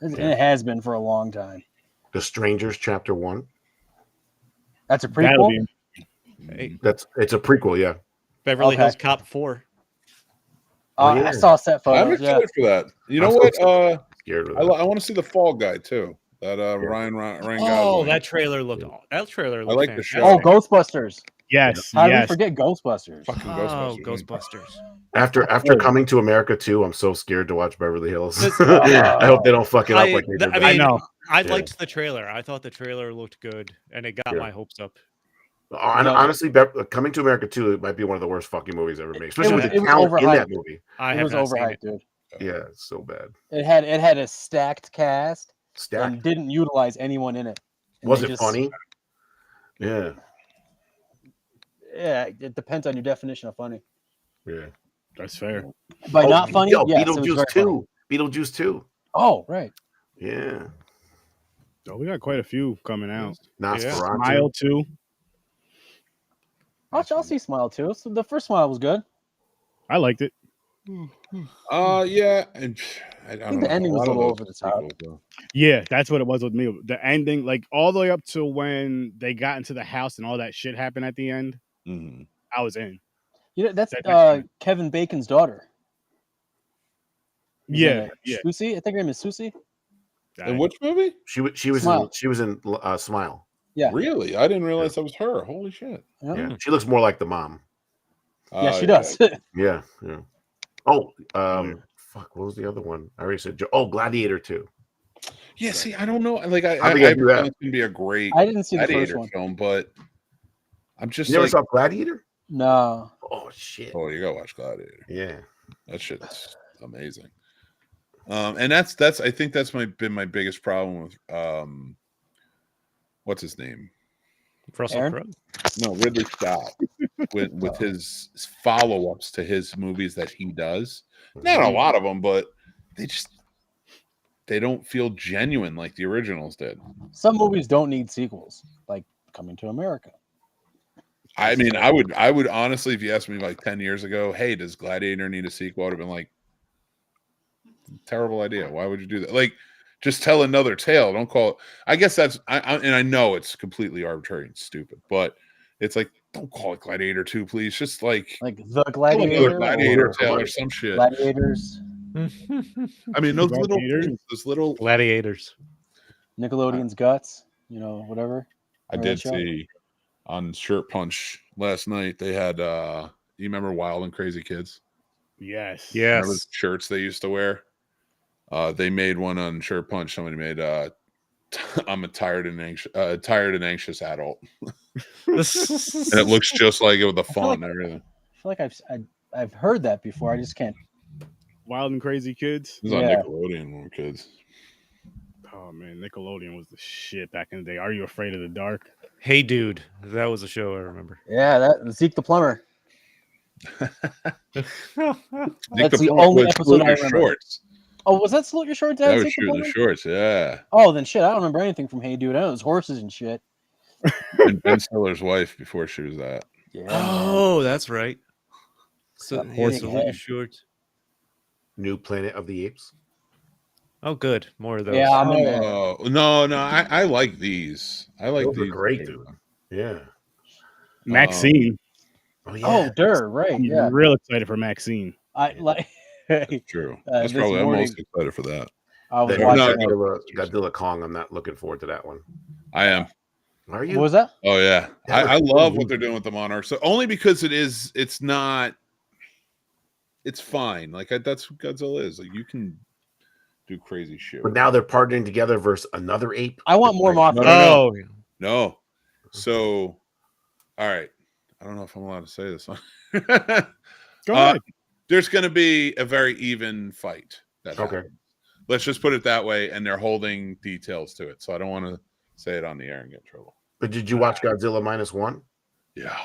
Yeah. It has been for a long time. The Strangers Chapter 1. That's a That'll prequel. be Hey, It's a prequel, yeah. Beverly Okay. Hills Cop 4. Oh, yeah. I saw set I'm photos. Yeah. excited for that. You know I'm so what? Scared of I that. want to see the Fall Guy too. That Ryan Oh, Gosling. that trailer looked. That trailer looked. like the fantastic. show. Oh, Ghostbusters. yes. How did we Yes. forget Ghostbusters? Fucking Oh, Ghostbusters. Ghostbusters. After Coming to America 2, I'm so scared to watch Beverly Hills. This- I hope they don't fuck it up like they did. I that. I mean, know. I Yeah. liked the trailer. I thought the trailer looked good, and it got Yeah. my hopes up. Honestly, Coming to America 2 might be one of the worst fucking movies ever made, especially was- with it the was talent in overhyped. that movie. I It have was not seen overhyped, it. dude. Yeah, it's so bad. It had a stacked cast Stacked. and didn't utilize anyone in it. And Was they it just- funny? Yeah, Yeah, it depends on your definition of funny. yeah. That's fair. By not funny, yo, yes, it was Beetlejuice very 2. funny. Beetlejuice 2. Oh, right. Yeah. Oh, we got quite a few coming out. Nosferatu. Smile too. I'll see Smile too. So the first Smile was good. I liked it. Yeah. And I don't think the know. ending was lot a little of those over the top. sequels, though. Yeah, that's what it was with me. The ending, like all the way up to when they got into the house and all that shit happened at the end, Mhm. I was in. You know, that's That's Kevin Bacon's daughter. Is in Yeah, it. yeah. Susie, I think her name is Susie. In which movie? She was Smile. in Smile. Yeah. Really? I didn't realize that was her. Holy shit. Yeah, Yeah. She looks more like the mom. yeah she does. Yeah, yeah. Oh, fuck, what was the other one? I already said Gladiator 2. Yeah, see, I don't know. Like, I think I'd I do that. think it's gonna be a great I didn't see the first Gladiator one. film, but I'm just You never like, saw Gladiator? No. Oh shit. oh, you gotta watch Gladiator. Yeah. That shit's amazing. And that's I think that's been my biggest problem with what's his name? Russell Aaron? Crowe. No, Ridley Scott with his follow-ups to his movies that he does. Not a lot of them, but they don't feel genuine like the originals did. Some movies don't need sequels, like Coming to America. I mean, I would honestly, if you asked me like 10 years ago, hey, does Gladiator need a sequel? I would have been like, terrible idea. Why would you do that? Like, just tell another tale. Don't call it. I guess that's. And I know it's completely arbitrary and stupid, but it's like, don't call it Gladiator 2, please. Just like the tell Gladiator, another Gladiator or tale or some shit. Gladiators, I mean, those little Gladiators? things, those little. Gladiators. Nickelodeon's Guts, whatever. I Remember that did show? see on Shirt Punch last night. They had. You remember Wild and Crazy Kids? Yes. Remember the Yes. shirts they used to wear? They made one on Shirt Punch. Somebody made I'm a tired and anxious adult. And it looks just like it with the font and everything. I feel like I've heard that before. I just can't. Wild and Crazy Kids. It was on Yeah. Nickelodeon when we were kids. Oh man, Nickelodeon was the shit back in the day. Are You Afraid of the Dark? Hey Dude. That was a show I remember. Yeah, that Zeke the plumber. Nick That's the Plumber only was episode Salute I Your remember. Shorts. Oh, was that Salute Your Shorts? That was Zeke the shooting the plumber? shorts, yeah. Oh, then shit. I don't remember anything from Hey Dude. I know it was horses and shit. And Ben Stiller's wife before she was that. Yeah. Oh, that's right. So Got yeah, horse so head. look at shorts. New Planet of the Apes. Oh, good. More of those. Yeah, I'm in there. Oh no, I like these. I like Those are these. great, dude. Yeah. Maxine. Oh yeah. Oh, Durr, right? I'm Yeah. real excited for Maxine. I like. That's true. That's this probably I'm morning- most excited for that. I was That watching. No. Godzilla Kong. I'm not looking forward to that one. I am. Are What you? was that? Oh yeah. That I looks love cool. what they're doing with the Monarch. So only because it's not. It's fine. Like that's what Godzilla is. Like you can do crazy shit. But now they're partnering together versus another ape. I want more Mothra. No. Oh, No. So, all right. I don't know if I'm allowed to say this one. Go ahead. There's going to be a very even fight. That Okay. happens. Let's just put it that way. And they're holding details to it. So I don't want to say it on the air and get in trouble. But did you watch Godzilla -1? Yeah.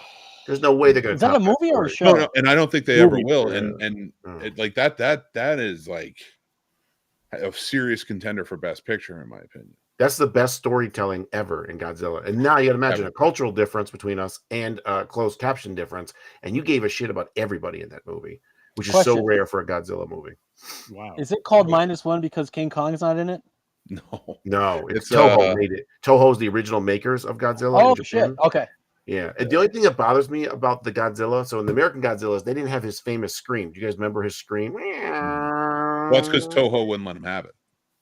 There's no way they're going to. Is that a movie or a show? No, and I don't think they ever Movie. will. Yeah. And Oh. it, like that is like a serious contender for Best Picture, in my opinion. That's the best storytelling ever in Godzilla. And now you got to imagine Ever. a cultural difference between us and a closed caption difference. And you gave a shit about everybody in that movie, which is so Question. rare for a Godzilla movie. Wow. Is it called -1 because King Kong's not in it? No. No, it's It's, Toho made it. Toho's the original makers of Godzilla. Oh in shit. Japan. Okay. Yeah. And the only thing that bothers me about the Godzilla, so in the American Godzillas, they didn't have his famous scream. Do you guys remember his scream? Well, that's because Toho wouldn't let him have it.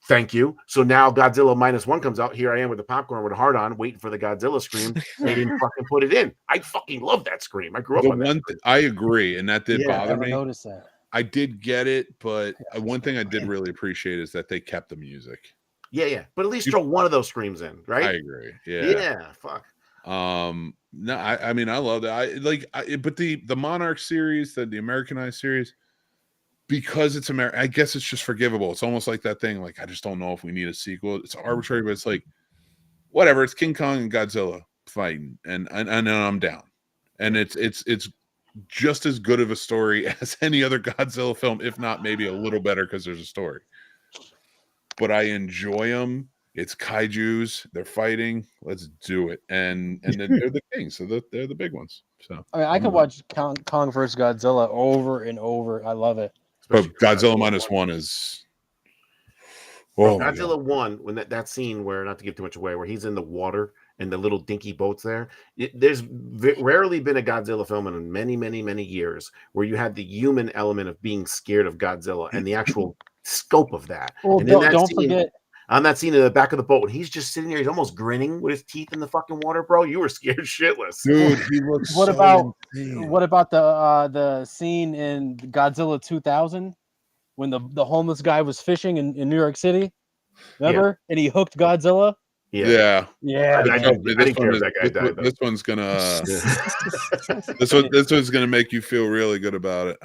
Thank you. So now Godzilla -1 comes out. Here I am with the popcorn with a heart on, waiting for the Godzilla scream. They didn't fucking put it in. I fucking love that scream. I grew up The on that. one I agree, and that did Yeah, I bother never me. noticed that. I did get it, but Yeah, one thing I did man. really appreciate is that they kept the music. Yeah. But at least throw one of those screams in, I right? agree. Yeah. Yeah. Fuck. No, I mean I love that. But the Monarch series, the Americanized series, because it's American, I guess it's just forgivable. It's almost like that thing. Like I just don't know if we need a sequel. It's arbitrary, but it's like whatever. It's King Kong and Godzilla fighting, and I'm down. And it's just as good of a story as any other Godzilla film, if not maybe a little better because there's a story. But I enjoy them. It's kaijus. They're fighting. Let's do it. And then they're the kings, so they're the big ones. So I mean, I could watch Kong vs. Godzilla over and over. I love it. but Especially Godzilla one. -1 is Bro, oh my Godzilla 1, when that scene where, not to give too much away, where he's in the water and the little dinky boats there, there's rarely been a Godzilla film in many, many, many years where you had the human element of being scared of Godzilla and the actual scope of that. Well, And in that don't scene, forget. on that scene in the back of the boat, when he's just sitting there, he's almost grinning with his teeth in the fucking water, bro. You were scared shitless. dude. He looks. What so about insane. what about the scene in Godzilla 2000 when the homeless guy was fishing in New York City? Remember? And he hooked Godzilla. Yeah. Yeah. I man. didn't care if that guy died, though. This one's gonna this one's gonna make you feel really good about it.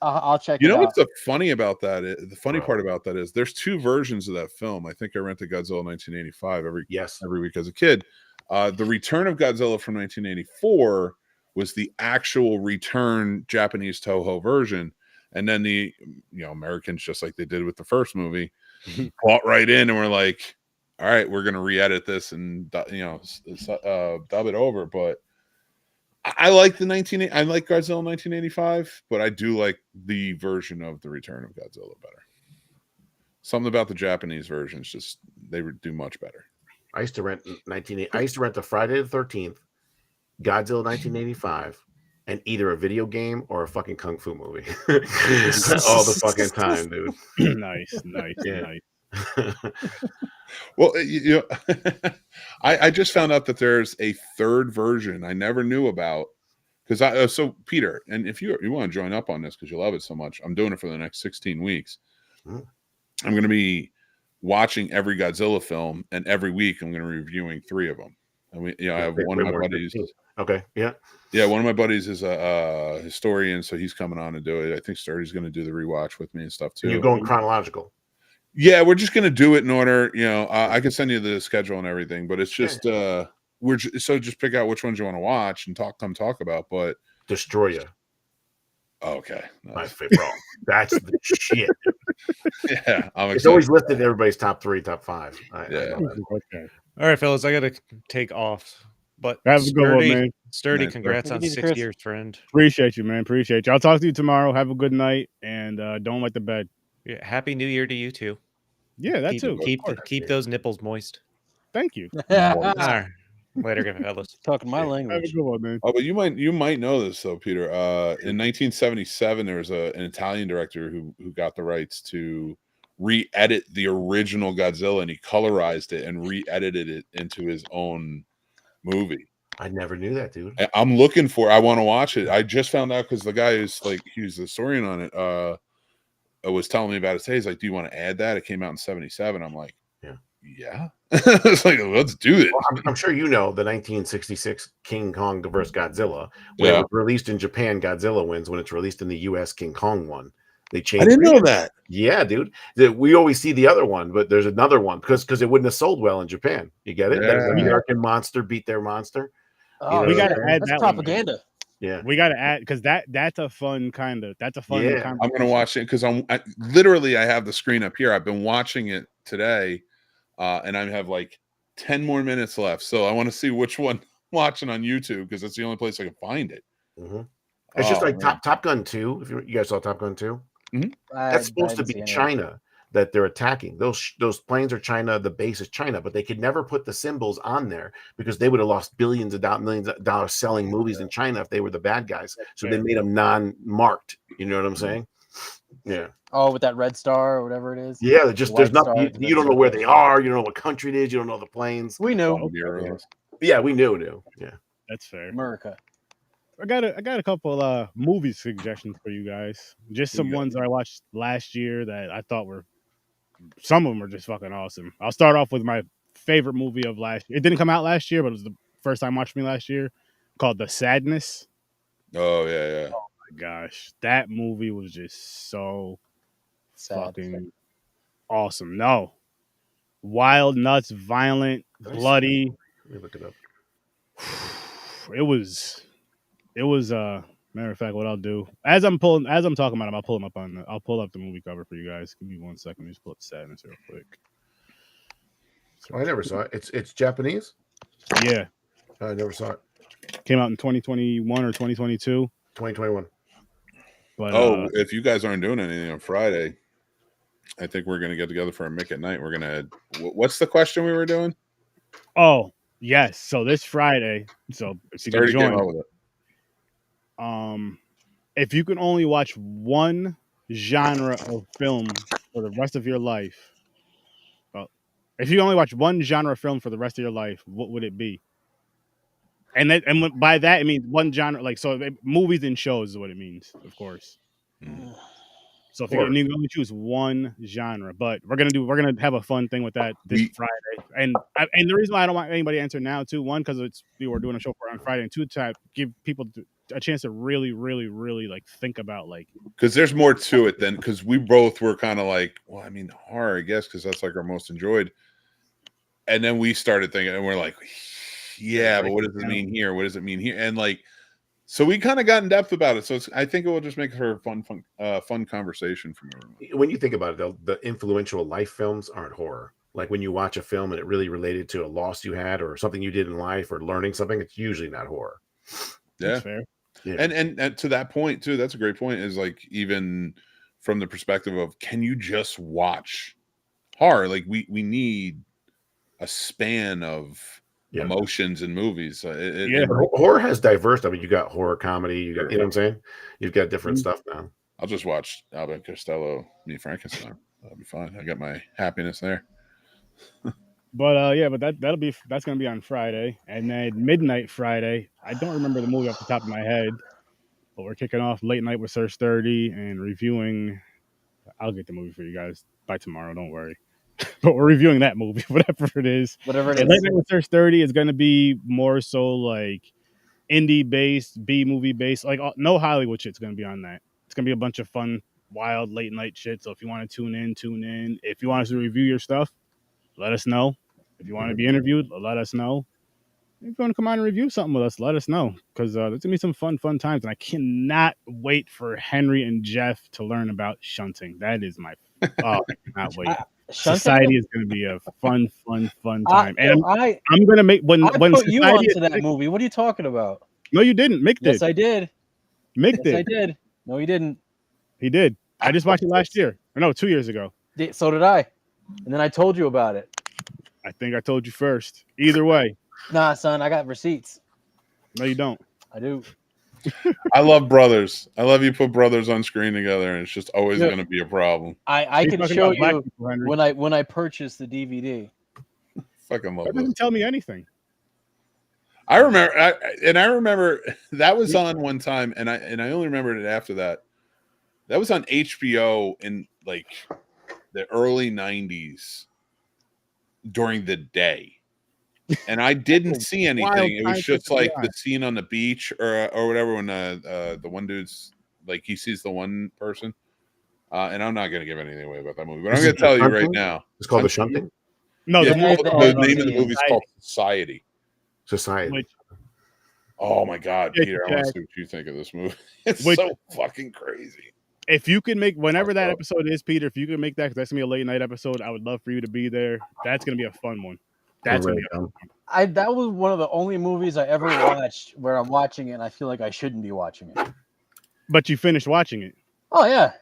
I'll check You it know out. what's the funny about that? The funny Wow. part about that is there's two versions of that film. I think I rented Godzilla 1985 Yes. every week as a kid. The Return of Godzilla from 1984 was the actual return Japanese Toho version, and then the Americans, just like they did with the first movie, bought right in and were like, all right, we're gonna re-edit this and dub it over. But I like I like Godzilla 1985, but I do like the version of the Return of Godzilla better. something about the Japanese versions, just they would do much better. I used to rent I used to rent the Friday the 13th, Godzilla 1985, and either a video game or a fucking kung fu movie. All the fucking time, dude. Nice. Yeah. Well, you know, I just found out that there's a third version I never knew about. Because so Peter, and if you want to join up on this because you love it so much, I'm doing it for the next 16 weeks. I'm going to be watching every Godzilla film, and every week I'm going to be reviewing 3 of them. And I have one of my buddies. Okay, yeah. One of my buddies is a historian, so he's coming on to do it. I think Sturdy's going to do the rewatch with me and stuff too. You're going chronological. Yeah, we're just going to do it in order. I can send you the schedule and everything, but it's just just pick out which ones you want to watch and come talk about. But Destroyer. Okay, my favorite. That's the shit. Yeah, it's always listed in everybody's top 3, top 5. Okay. All right, fellas, I got to take off. But have a good one, man. Sturdy, congrats on 6 years, friend. Appreciate you, man. Appreciate you. I'll talk to you tomorrow. Have a good night, and don't wet the bed. Yeah, Happy New Year to you too. Yeah, that too. Keep those nipples moist. Thank you. All right. Later, fellas. Talking my language. Have a good one, man. Oh, but you might know this though, Peter. In 1977, there was an Italian director who got the rights to re-edit the original Godzilla, and he colorized it and re-edited it into his own movie. I never knew that, dude. I'm looking for. I want to watch it. I just found out because the guy is he was the historian on it. Was telling me about it today. He's like, "Do you want to add that?" It came out in 77. I'm like, yeah. It's like, let's do it. Well, I'm sure you know the 1966 King Kong vs. Godzilla. When it was released in Japan, Godzilla wins. When it's released in the U.S., King Kong won. They changed. I didn't know that. Yeah, dude. We always see the other one, but there's another one because it wouldn't have sold well in Japan. You get it? Yeah. That American monster beat their monster. Oh, we got to add that propaganda. One, yeah, we got to add because that's a fun kind of I'm gonna watch it because I have the screen up here. I've been watching it today, and I have like 10 more minutes left. So I want to see which one I'm watching on YouTube because that's the only place I can find it. It's just like Top Gun 2. If you guys saw Top Gun 2, that's supposed to be China that they're attacking. Those planes are China. The base is China, but they could never put the symbols on there because they would have lost millions of dollars selling movies in China if they were the bad guys. So they made them non-marked. You know what I'm saying? Yeah. Oh, with that red star or whatever it is. Yeah, there's nothing. You don't know where they are. You don't know what country it is. You don't know the planes. We know. Yeah, we knew. Yeah, that's fair. America. I got a couple movie suggestions for you guys. Just some ones that I watched last year that I thought were. Some of them are just fucking awesome. I'll start off with my favorite movie of last year. It didn't come out last year, but it was the first time watching me last year, called The Sadness. Oh, yeah. Oh, my gosh. That movie was just so fucking awesome. No. Wild, nuts, violent, bloody. Let me look it up. It was matter of fact, what I'll do as I'm talking about them, I'll pull up the movie cover for you guys. Give me 1 second. Let me just pull up Sadness real quick. I never saw it. It's Japanese. Yeah, I never saw it. Came out in 2021 or 2022. 2021. But if you guys aren't doing anything on Friday, I think we're gonna get together for a Mick at night. We're gonna. What's the question we were doing? Oh yes, so this Friday. So if you can join. If you can only watch one genre of film for the rest of your life, if you only watch one genre of film for the rest of your life, what would it be? And by that it means one genre, movies and shows is what it means, of course. So if you can only choose one genre, but we're gonna have a fun thing with that this Friday. And the reason why I don't want anybody to answer now too, one, because we're doing a show on Friday, and two, to give people a chance to really, really, really think about because there's more to it than because we both were kind of well, I mean, horror, I guess, because that's our most enjoyed. And then we started thinking, and we're like, yeah, but what does it mean here? What does it mean here? And so we kind of got in depth about it. So I think it will just make for a fun conversation from everyone. When you think about it, though, the influential life films aren't horror. Like when you watch a film and it really related to a loss you had or something you did in life or learning something, it's usually not horror. Yeah. That's fair. Yeah. And to that point too, that's a great point, is even from the perspective of, can you just watch horror. Like we need a span of Yeah. emotions in movies. Yeah. But horror has diverse. I mean, you got horror comedy. You got, you know what I'm saying? You've got different stuff now. I'll just watch Abbott Costello meet Frankenstein. That'll be fine. I got my happiness there. But yeah, but that's gonna be on Friday, and then midnight Friday. I don't remember the movie off the top of my head, but we're kicking off late night with Sir Sturdy and reviewing. I'll get the movie for you guys by tomorrow. Don't worry. But we're reviewing that movie, whatever it is. Whatever it And is. Late Night with Sir Sturdy is gonna be more so like indie based, B movie based. Like no Hollywood shit's gonna be on that. It's gonna be a bunch of fun, wild late night shit. So if you want to tune in, tune in. If you want us to review your stuff, let us know. If you want to be interviewed, let us know. If you want to come on and review something with us, let us know. Because there's going to be some fun times. And I cannot wait for Henry and Jeff to learn about shunting. That is my... Oh, I cannot wait. Society is going to be a fun time. And I'm going to make... When put you Society onto that movie. What are you talking about? No, you didn't. Mick did. Yes, I did. Mick Yes, I did. No, he didn't. He did. I just watched it last year. Or no, 2 years ago. So did I. And then I told you about it. I think I told you first. Either way. Nah, son, I got receipts. No, you don't. I do. I love brothers. I love you put brothers on screen together, and it's just always going to be a problem. I He's can talking show about black you people, Henry. when I purchased the DVD. Fucking love That this. doesn't tell me anything. I remember that was on one time, and I only remembered it after that. That was on HBO in like the early 90s during the day. And I didn't see anything. It was just like the scene on the beach or whatever when the one dude's like he sees the one person. And I'm not going to give anything away about that movie, but I'm going to tell you right now. It's called The Shunting? No, Yeah, the the name of the movie is called Society. Society. Oh my God, Peter! I want to see what you think of this movie. It's so fucking crazy. If you can make whenever that episode is, Peter, if you can make that, because that's gonna be a late night episode, I would love for you to be there. That's gonna be a fun one. That's gonna be a fun one. That was one of the only movies I ever watched where I'm watching it and I feel like I shouldn't be watching it. But you finished watching it. Oh yeah.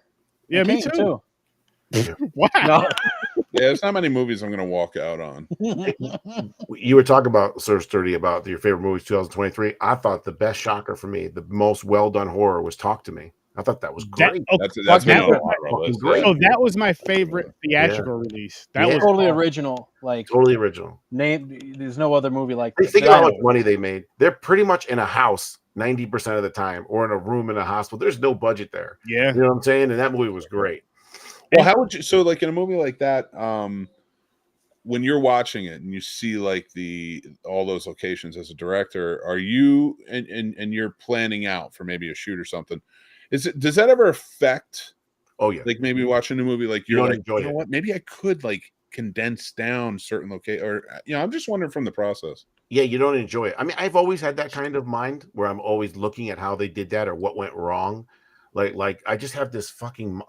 Yeah, me too. Wow. No. Yeah, there's not many movies I'm gonna walk out on. You were talking about Sir Sturdy about your favorite movies 2023. I thought the best shocker for me, the most well done horror was Talk to Me. I thought that was great. That's been on our list. So that was my favorite theatrical release. That was totally original. Like totally original. There's no other movie like that. this. Think about how much money they made. They're pretty much in a house 90% of the time, or in a room in a hospital. There's no budget there. Yeah. You know what I'm saying? And that movie was great. Well, how would you like in a movie like that, when you're watching it and you see like all those locations as a director, are you and you're planning out for maybe a shoot or something? Does that ever affect? Oh yeah, like maybe watching a movie like you're like, enjoy you know what? Maybe I could like condense down certain location, or I'm just wondering from the process. Yeah, you don't enjoy it. I mean, I've always had that kind of mind where I'm always looking at how they did that or what went wrong. Like I just have this fucking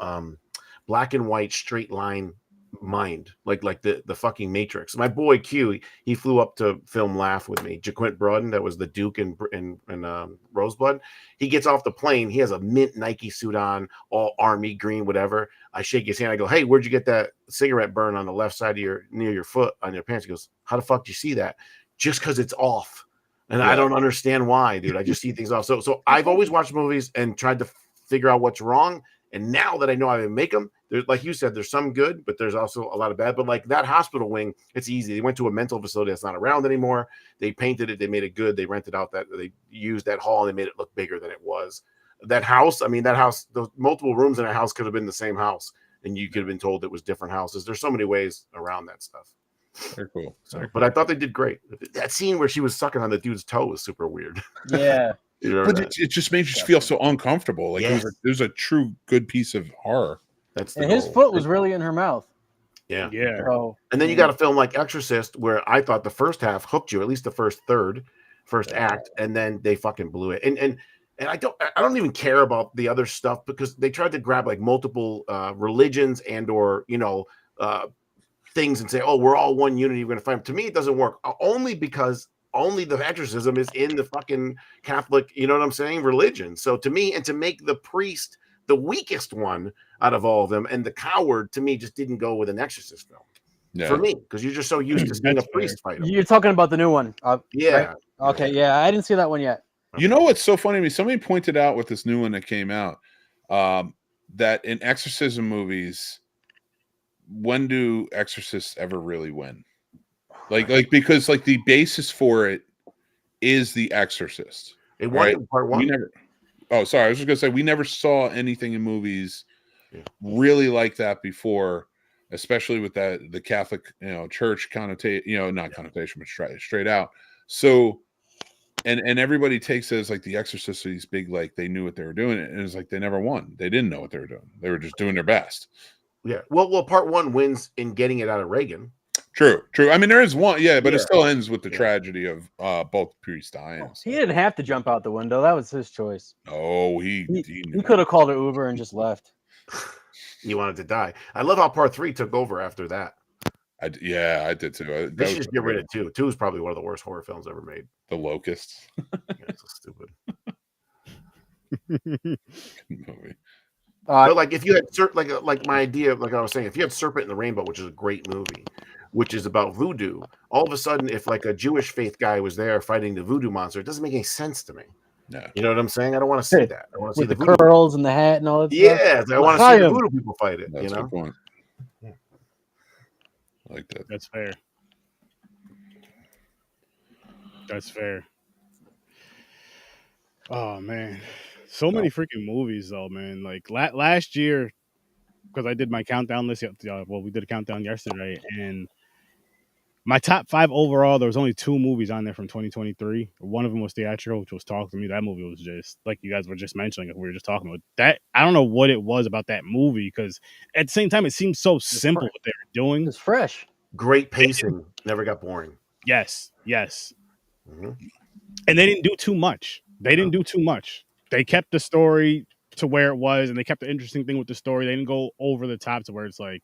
black and white straight line mind, like the fucking Matrix. My boy Q, he flew up to film Laugh with me. Jaquint Broden, that was the Duke in Rosebud. He gets off the plane. He has a mint Nike suit on, all army green, whatever. I shake his hand. I go, "Hey, where'd you get that cigarette burn on the left side of near your foot on your pants?" He goes, "How the fuck do you see that?" Just because it's off, and I don't understand why, dude. I just see things off. So I've always watched movies and tried to figure out what's wrong. And now that I know how to make them, there's, like you said, there's some good, but there's also a lot of bad. But like that hospital wing, it's easy. They went to a mental facility that's not around anymore. They painted it. They made it good. They rented out they used that hall and they made it look bigger than it was. That house, those multiple rooms in a house could have been the same house. And you could have been told it was different houses. There's so many ways around that stuff. Very cool. But I thought they did great. That scene where she was sucking on the dude's toe was super weird. Yeah. But it just made you feel so uncomfortable. Like it was a true good piece of horror. And his foot was really in her mouth. Yeah. Yeah. So, and then you got a film like Exorcist, where I thought the first half hooked you, at least the first act, and then they fucking blew it. And I don't even care about the other stuff because they tried to grab like multiple religions and or things and say, oh, we're all one unity, we're gonna fight. To me, it doesn't work. Only because the exorcism is in the fucking Catholic, you know what I'm saying, religion. So to me, and to make the priest the weakest one out of all of them and the coward, to me, just didn't go with an exorcist film. Yeah. For me, because you're just so used to seeing a That's priest fight him. You're talking about the new one. Yeah. Right? Okay. Yeah, I didn't see that one yet. You know what's so funny to me? Somebody pointed out with this new one that came out that in exorcism movies, when do exorcists ever really win? Like because like the basis for it is The Exorcist. It won in part one. We never. Oh, sorry. I was just gonna say we never saw anything in movies really like that before, especially with the Catholic church connotation, not connotation, but straight out. So, and everybody takes it as like The Exorcist, these big like they knew what they were doing, and it's like they never won. They didn't know what they were doing. They were just doing their best. Yeah. Well, part one wins in getting it out of Reagan. True. I mean, there is one, but it still ends with the tragedy of both priests dying. He didn't have to jump out the window. That was his choice. Oh, he could have called an Uber and just left. He wanted to die. I love how part 3 took over after that. I did too. They should just get rid of 2. 2 is probably one of the worst horror films ever made. The Locusts. It's so stupid. Movie. But like if you had like my idea, like I was saying, if you had Serpent in the Rainbow, which is a great movie, which is about voodoo, all of a sudden, if like a Jewish faith guy was there fighting the voodoo monster, it doesn't make any sense to me. No. You know what I'm saying? I don't want to see that. I want to see With the the voodoo curls and the hat and all that. Yeah, stuff. I want to see the voodoo people fight it. That's a good point. I like that. That's fair. That's fair. Oh man, so many freaking movies though, man. Like last year, because I did my countdown list. Well, we did a countdown yesterday, and my top 5 overall. There was only 2 movies on there from 2023. One of them was theatrical, which was Talk to Me. That movie was just like you guys were just mentioning. We were just talking about that. I don't know what it was about that movie because at the same time, it seemed so simple what they were doing. It's fresh. Great pacing. Never got boring. Yes. Mm-hmm. And they didn't do too much. They kept the story to where it was, and they kept the interesting thing with the story. They didn't go over the top to where it's like,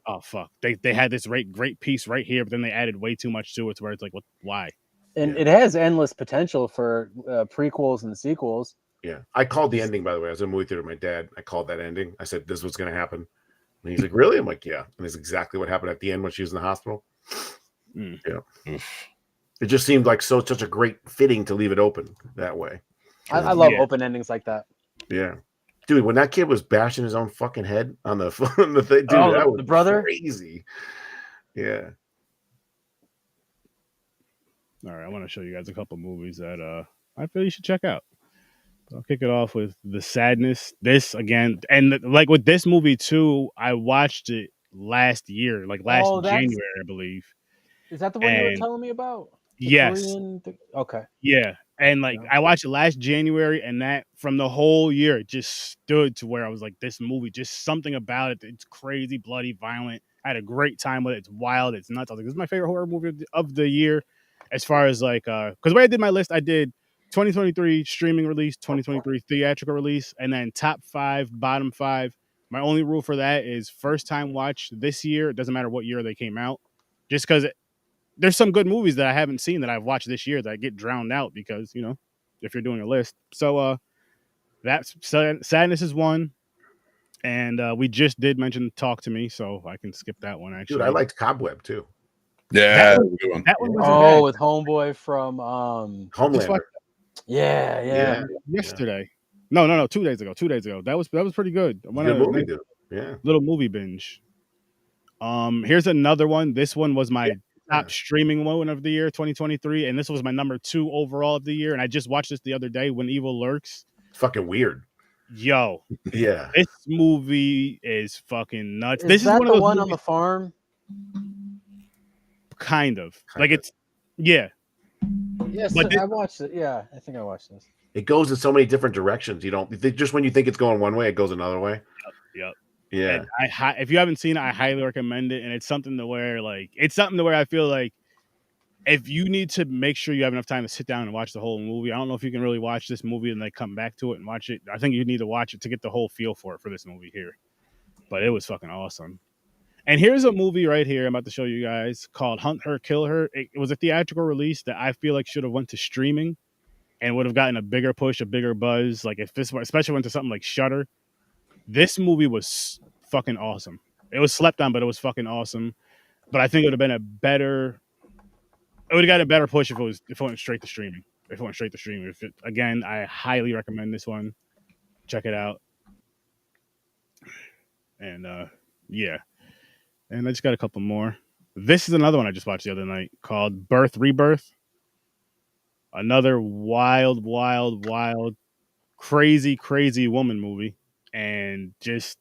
oh fuck. They had this great piece right here, but then they added way too much to it to where it's like, what? Why? And it has endless potential for prequels and sequels. Yeah, I called the ending, by the way. I was in a movie theater with my dad. I called that ending. I said, this was going to happen. And he's like, really? I'm like, yeah. And it's exactly what happened at the end when she was in the hospital. Yeah. It just seemed like such a great fitting to leave it open that way. I love open endings like that. Yeah. Dude, when that kid was bashing his own fucking head on the thing, dude, that was the brother? crazy. Yeah. All right, I want to show you guys a couple movies that I feel you should check out. I'll kick it off with The Sadness. This again, and like with this movie too, I watched it last year, like last January, I believe. Is that the one you were telling me about? Yes. Okay. Yeah. And like I watched it last January, and that from the whole year, it just stood to where I was like, this movie, just something about it. It's crazy, bloody, violent. I had a great time with it. It's wild. It's nuts. I was like, this is my favorite horror movie of the year. As far as like, because the way I did my list, I did 2023 streaming release, 2023 theatrical release, and then top 5, bottom 5. My only rule for that is first time watch this year. It doesn't matter what year they came out, just because there's some good movies that I haven't seen that I've watched this year that get drowned out because, if you're doing a list. So that's Sadness is one. And we just did mention Talk to Me, so I can skip that one, actually. Dude, I liked Cobweb, too. Yeah, that one was with Homeboy from Homelander. Yeah. Yesterday. No, 2 days ago. 2 days ago. That was pretty good. Good movie, dude. Yeah. Little movie binge. Here's another one. This one was my top streaming one of the year, 2023, and this was my number 2 overall of the year. And I just watched this the other day, When Evil Lurks. It's fucking weird. Yo, yeah, this movie is fucking nuts. This is one the of those one movies, on the farm. Kind of. It's Yes, but I watched it. Yeah, I think I watched this. It goes in so many different directions. You don't just when you think it's going one way, it goes another way. Yep. Yeah. And if you haven't seen it, I highly recommend it. And it's something to where I feel like if you need to make sure you have enough time to sit down and watch the whole movie, I don't know if you can really watch this movie and then come back to it and watch it. I think you need to watch it to get the whole feel for this movie here. But it was fucking awesome. And here's a movie right here I'm about to show you guys called Hunt Her, Kill Her. It was a theatrical release that I feel like should have went to streaming and would have gotten a bigger push, a bigger buzz. Like if this, especially went to something like Shudder. This movie was fucking awesome. It was slept on, but it was fucking awesome. But I think it would have been a better. It would have got a better push if it went straight to streaming. If it went straight to streaming. Again, I highly recommend this one. Check it out. And yeah. And I just got a couple more. This is another one I just watched the other night called Birth Rebirth. Another wild, crazy, crazy woman movie. And just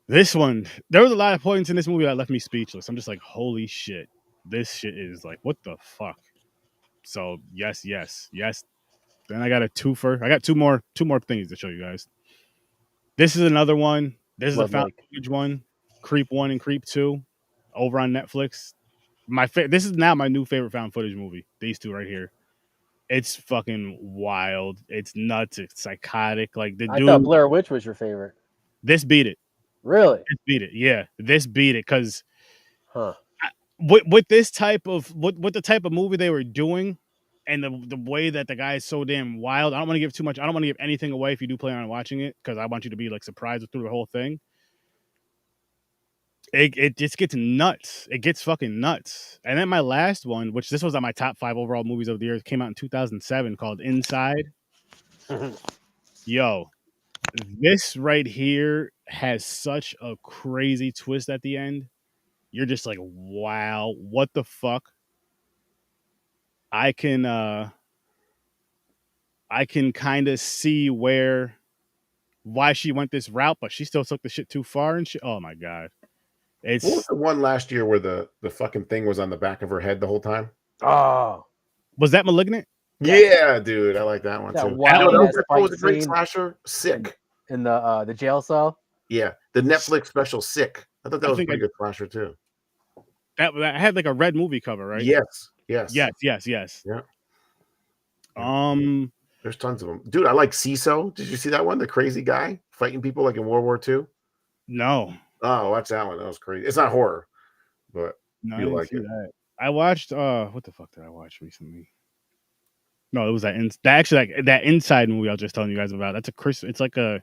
this one, there was a lot of points in this movie that left me speechless. I'm just like, holy shit. This shit is like, what the fuck? So yes. Then I got a twofer. I got two more things to show you guys. This is another one. This is a found footage one. Creep 1 and Creep 2 over on Netflix. This is now my new favorite found footage movie. These two right here. It's fucking wild. It's nuts. It's psychotic. Like I thought Blair Witch was your favorite. This beat it. Really? This beat it. Yeah. This beat it because huh. With this type of what the type of movie they were doing and the way that the guy is so damn wild. I don't want to give too much. I don't want to give anything away if you do plan on watching it because I want you to be like surprised through the whole thing. It just gets nuts. It gets fucking nuts. And then my last one, which this was on my top 5 overall movies of the year, came out in 2007 called Inside. Yo, this right here has such a crazy twist at the end. You're just like, wow, what the fuck? I can kind of see why she went this route, but she still took the shit too far and shit. Oh my god. What was the one last year where the fucking thing was on the back of her head the whole time? Oh, was that Malignant? Yeah, dude, I like that one too. That was a great slasher. Sick in the jail cell. Yeah, the Netflix special Sick. I thought that was a pretty good slasher too. That had like a red movie cover, right? Yes. Yeah. There's tons of them, dude. I like CISO. Did you see that one? The crazy guy fighting people like in World War II. No. Oh, watch that one. That was crazy. It's not horror, but no, you like it. That. I watched. What the fuck did I watch recently? No, it was that Inside movie I was just telling you guys about. That's It's like it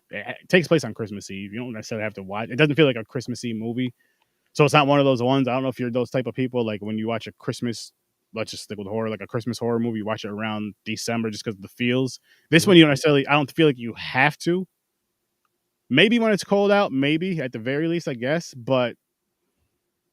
takes place on Christmas Eve. You don't necessarily have to watch. It doesn't feel like a Christmas Eve movie. So it's not one of those ones. I don't know if you're those type of people. Like when you watch a Christmas, let's just stick with horror, like a Christmas horror movie, you watch it around December just because of the feels. This one, you don't necessarily, I don't feel like you have to. Maybe when it's cold out, maybe at the very least, I guess. But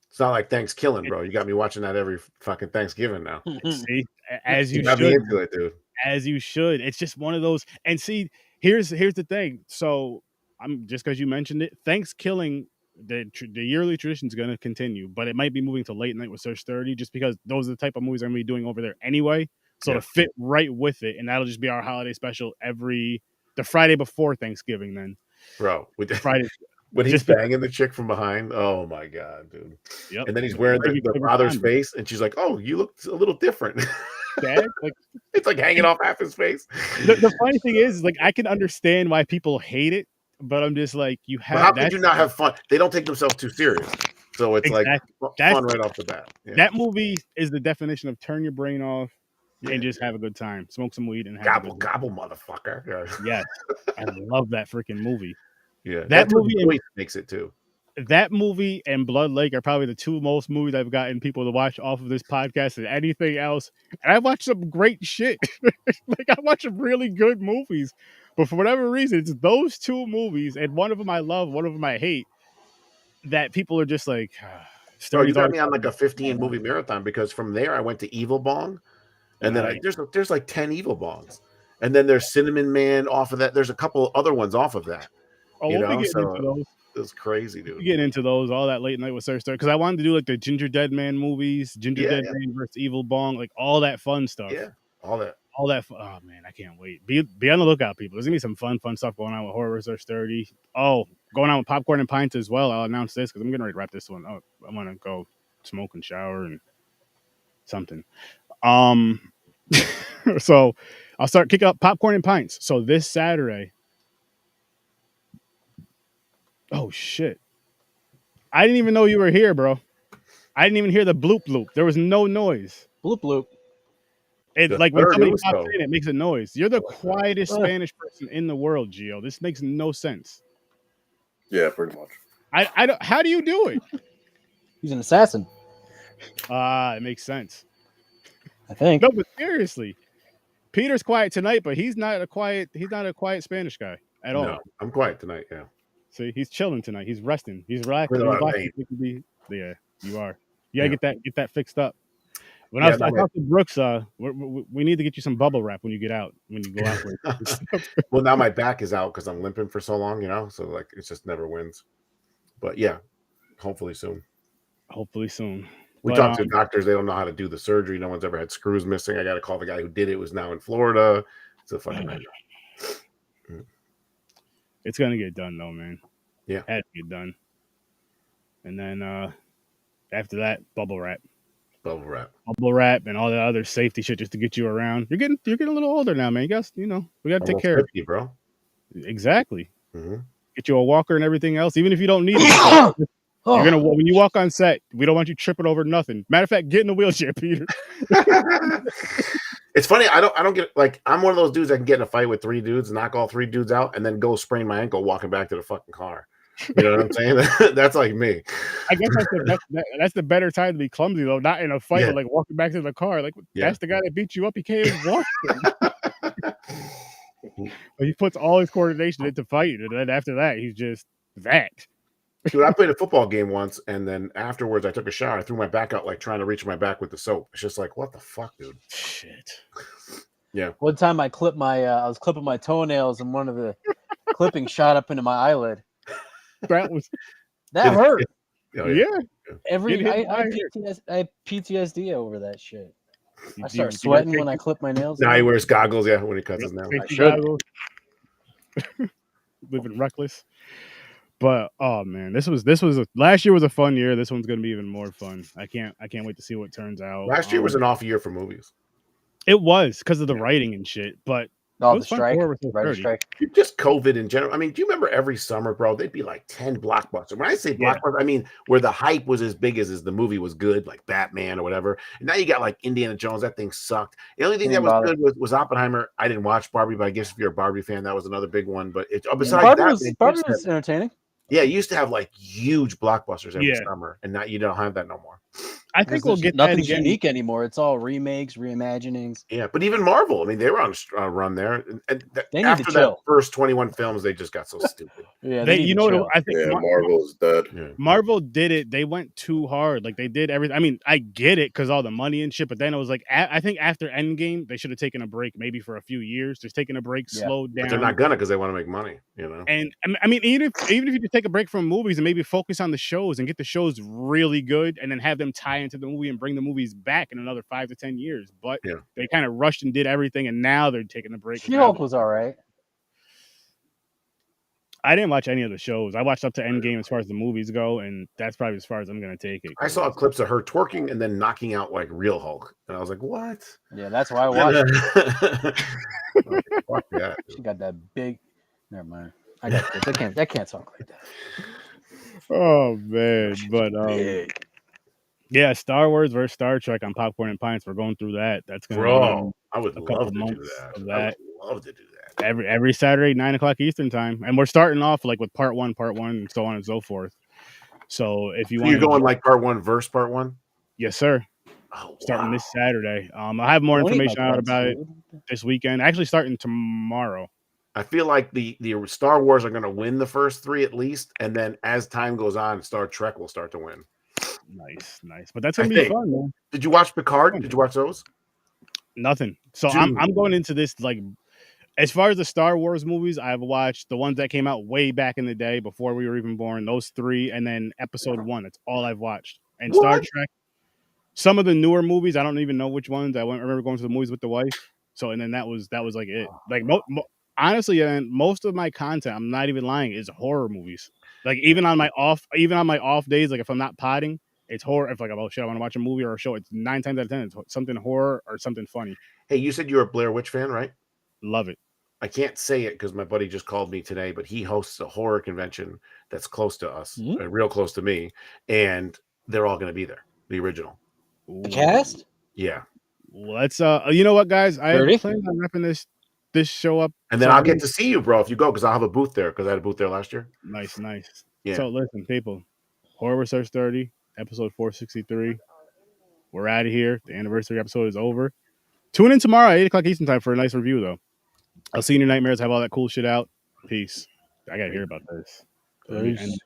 it's not like Thanksgiving, bro. You got me watching that every fucking Thanksgiving now. See, as you got should. Me into it, dude. As you should. It's just one of those. And see, here's the thing. So I'm just because you mentioned it, Thanksgiving. The yearly tradition is going to continue, but it might be moving to late night with Search 30 just because those are the type of movies I'm going to be doing over there anyway. So to fit right with it, and that'll just be our holiday special the Friday before Thanksgiving. Then, bro, Friday when he's banging the chick from behind. Oh my god, dude! Yep. And then he's wearing the father's face, and she's like, "Oh, you look a little different." Dad? Like, it's like hanging off half his face. The funny thing is, like, I can understand why people hate it. But I'm just like, you have. But how could you not have fun? They don't take themselves too serious, so it's like fun right off the bat. Yeah. That movie is the definition of turn your brain off and just have a good time, smoke some weed, and have gobble, motherfucker. Yes, I love that freaking movie. Yeah, that movie makes it too. That movie and Blood Lake are probably the two most movies I've gotten people to watch off of this podcast than anything else. And I watched some great shit. Like I watch some really good movies. But for whatever reason, it's those two movies, and one of them I love, one of them I hate, that people are just like... Bro, you got me on like a 15 movie marathon because from there I went to Evil Bong, and then there's like 10 Evil Bongs. And then there's Cinnamon Man off of that. There's a couple other ones off of that. Oh, we'll be getting into those. It's crazy, dude. Get into those, all that late night with Search 30, because I wanted to do like the Ginger Dead Man movies, Dead Man versus Evil Bong, like all that fun stuff. Yeah, all that. Oh man, I can't wait. Be on the lookout, people. There's gonna be some fun stuff going on with Horror Search 30. Oh, going on with Popcorn and Pints as well. I'll announce this because I'm getting ready to wrap this one up. I'm gonna go smoke and shower and something. So I'll start kicking up Popcorn and Pints. So this Saturday. Oh shit! I didn't even know you were here, bro. I didn't even hear the bloop bloop. There was no noise. Bloop bloop. It's like when somebody pops in, it makes a noise. You're the quietest Spanish person in the world, Gio. This makes no sense. Yeah, pretty much. I don't. How do you do it? He's an assassin, It makes sense. I think. No, but seriously, Peter's quiet tonight, but he's not a quiet. He's not a quiet Spanish guy at all. No, I'm quiet tonight. Yeah. See, he's chilling tonight. He's resting. He's relaxing. With a He's lot of watching. pain. Yeah, you are. You gotta get that fixed up. When Yeah, I talked to Brooks, we need to get you some bubble wrap when you get out. When you go out. Well, now my back is out because I'm limping for so long, you know. So like, it just never wins. But yeah, hopefully soon. Hopefully soon. We talked to doctors; they don't know how to do the surgery. No one's ever had screws missing. I got to call the guy who did it. Who's now in Florida. It's a fucking nightmare. It's gonna get done though, man. Yeah, had to get done. And then after that, bubble wrap, and all the other safety shit just to get you around. You're getting a little older now, man. You guys, we got to take care 50, of bro. Exactly. Mm-hmm. Get you a walker and everything else, even if you don't need it. You're gonna when you walk on set, we don't want you tripping over nothing. Matter of fact, get in the wheelchair, Peter. It's funny. I don't get like I'm one of those dudes that can get in a fight with 3 dudes, knock all 3 dudes out, and then go sprain my ankle walking back to the fucking car. You know what I'm saying? That's like me. I guess that's the better time to be clumsy though, not in a fight, but like walking back to the car. Like that's the guy that beat you up. He can't even walk. He puts all his coordination into fighting, and then after that, he's just that. Dude, I played a football game once, and then afterwards, I took a shower. I threw my back out, like trying to reach my back with the soap. It's just like, what the fuck, dude? Shit. Yeah. One time I clipped I was clipping my toenails, and one of the clippings shot up into my eyelid. That hurt. Oh, yeah. I have PTSD over that shit. I start sweating when I clip my nails. Now he wears goggles, when he cuts his nails. I should. Living reckless. But oh man, last year was a fun year. This one's gonna be even more fun. I can't wait to see what turns out. Last year was an off year for movies. It was because of the writing and shit, but the strike, just COVID in general. I mean, do you remember every summer, bro? They'd be like 10 blockbusters. When I say blockbuster, I mean where the hype was as big as the movie was good, like Batman or whatever. And now you got like Indiana Jones. That thing sucked. The only thing that was good was Oppenheimer. I didn't watch Barbie, but I guess if you're a Barbie fan, that was another big one. But besides Barbie was entertaining. Yeah, you used to have like huge blockbusters every summer, and now you don't have that no more. I think we'll get nothing's unique anymore. It's all remakes, reimaginings. Yeah, but even Marvel, I mean, they were on a run there. And they after need to that chill. First 21 films, they just got so stupid. Yeah, I think Marvel's dead. Yeah. Marvel did it. They went too hard. Like they did everything. I mean, I get it because all the money and shit. But then it was like, I think after Endgame, they should have taken a break, maybe for a few years. Just taking a break, slowed down. But they're not gonna because they want to make money, And I mean, even if you just take a break from movies and maybe focus on the shows and get the shows really good, and then have them tie into the movie and bring the movies back in another 5 to 10 years. But they kind of rushed and did everything, and now they're taking a break. She-Hulk was all right. I didn't watch any of the shows. I watched up to Endgame as far as the movies go, and that's probably as far as I'm going to take it. I saw clips of her twerking and then knocking out like real Hulk, and I was like, "What?" Yeah, that's why I watched it. Fuck that. She got that big. Never mind. I got this. I can't talk like that. Oh man, but yeah, Star Wars versus Star Trek on Popcorn and Pints. We're going through that. That's going to I would love to do that. I would love to do that. Every Saturday, 9:00 Eastern time, and we're starting off like with part one, and so on and so forth. So if you want, you're going like part 1 versus part 1. Yes, sir. Oh, starting this Saturday. I have more information out about it this weekend. Actually, starting tomorrow. I feel like the Star Wars are going to win the first 3 at least, and then as time goes on, Star Trek will start to win. Nice. But that's going to be fun, man. Did you watch Picard? Did you watch those? Nothing. So I'm going into this like, as far as the Star Wars movies, I've watched the ones that came out way back in the day before we were even born. Those 3, and then Episode 1. That's all I've watched. And Star Trek. Some of the newer movies, I don't even know which ones. I remember going to the movies with the wife. So and then that was like it. Like honestly, and most of my content, I'm not even lying, is horror movies. Like even on my off days, like if I'm not potting, it's horror. If like, oh shit, I want to watch a movie or a show, it's 9 times out of 10, it's something horror or something funny. Hey, you said you're a Blair Witch fan, right? Love it. I can't say it because my buddy just called me today, but he hosts a horror convention that's close to us, real close to me, and they're all going to be there. The original. The cast? Yeah. Well, let's you know what, guys? I plan on wrapping this show up, and then I'll get to see you, bro, if you go, because I'll have a booth there because I had a booth there last year. Nice. Yeah. So listen, people, Horror Research 30, episode 463. We're out of here. The anniversary episode is over. Tune in tomorrow at 8 o'clock Eastern time for a nice review, though. I'll see you in your nightmares. Have all that cool shit out. Peace. I gotta hear about this. Peace.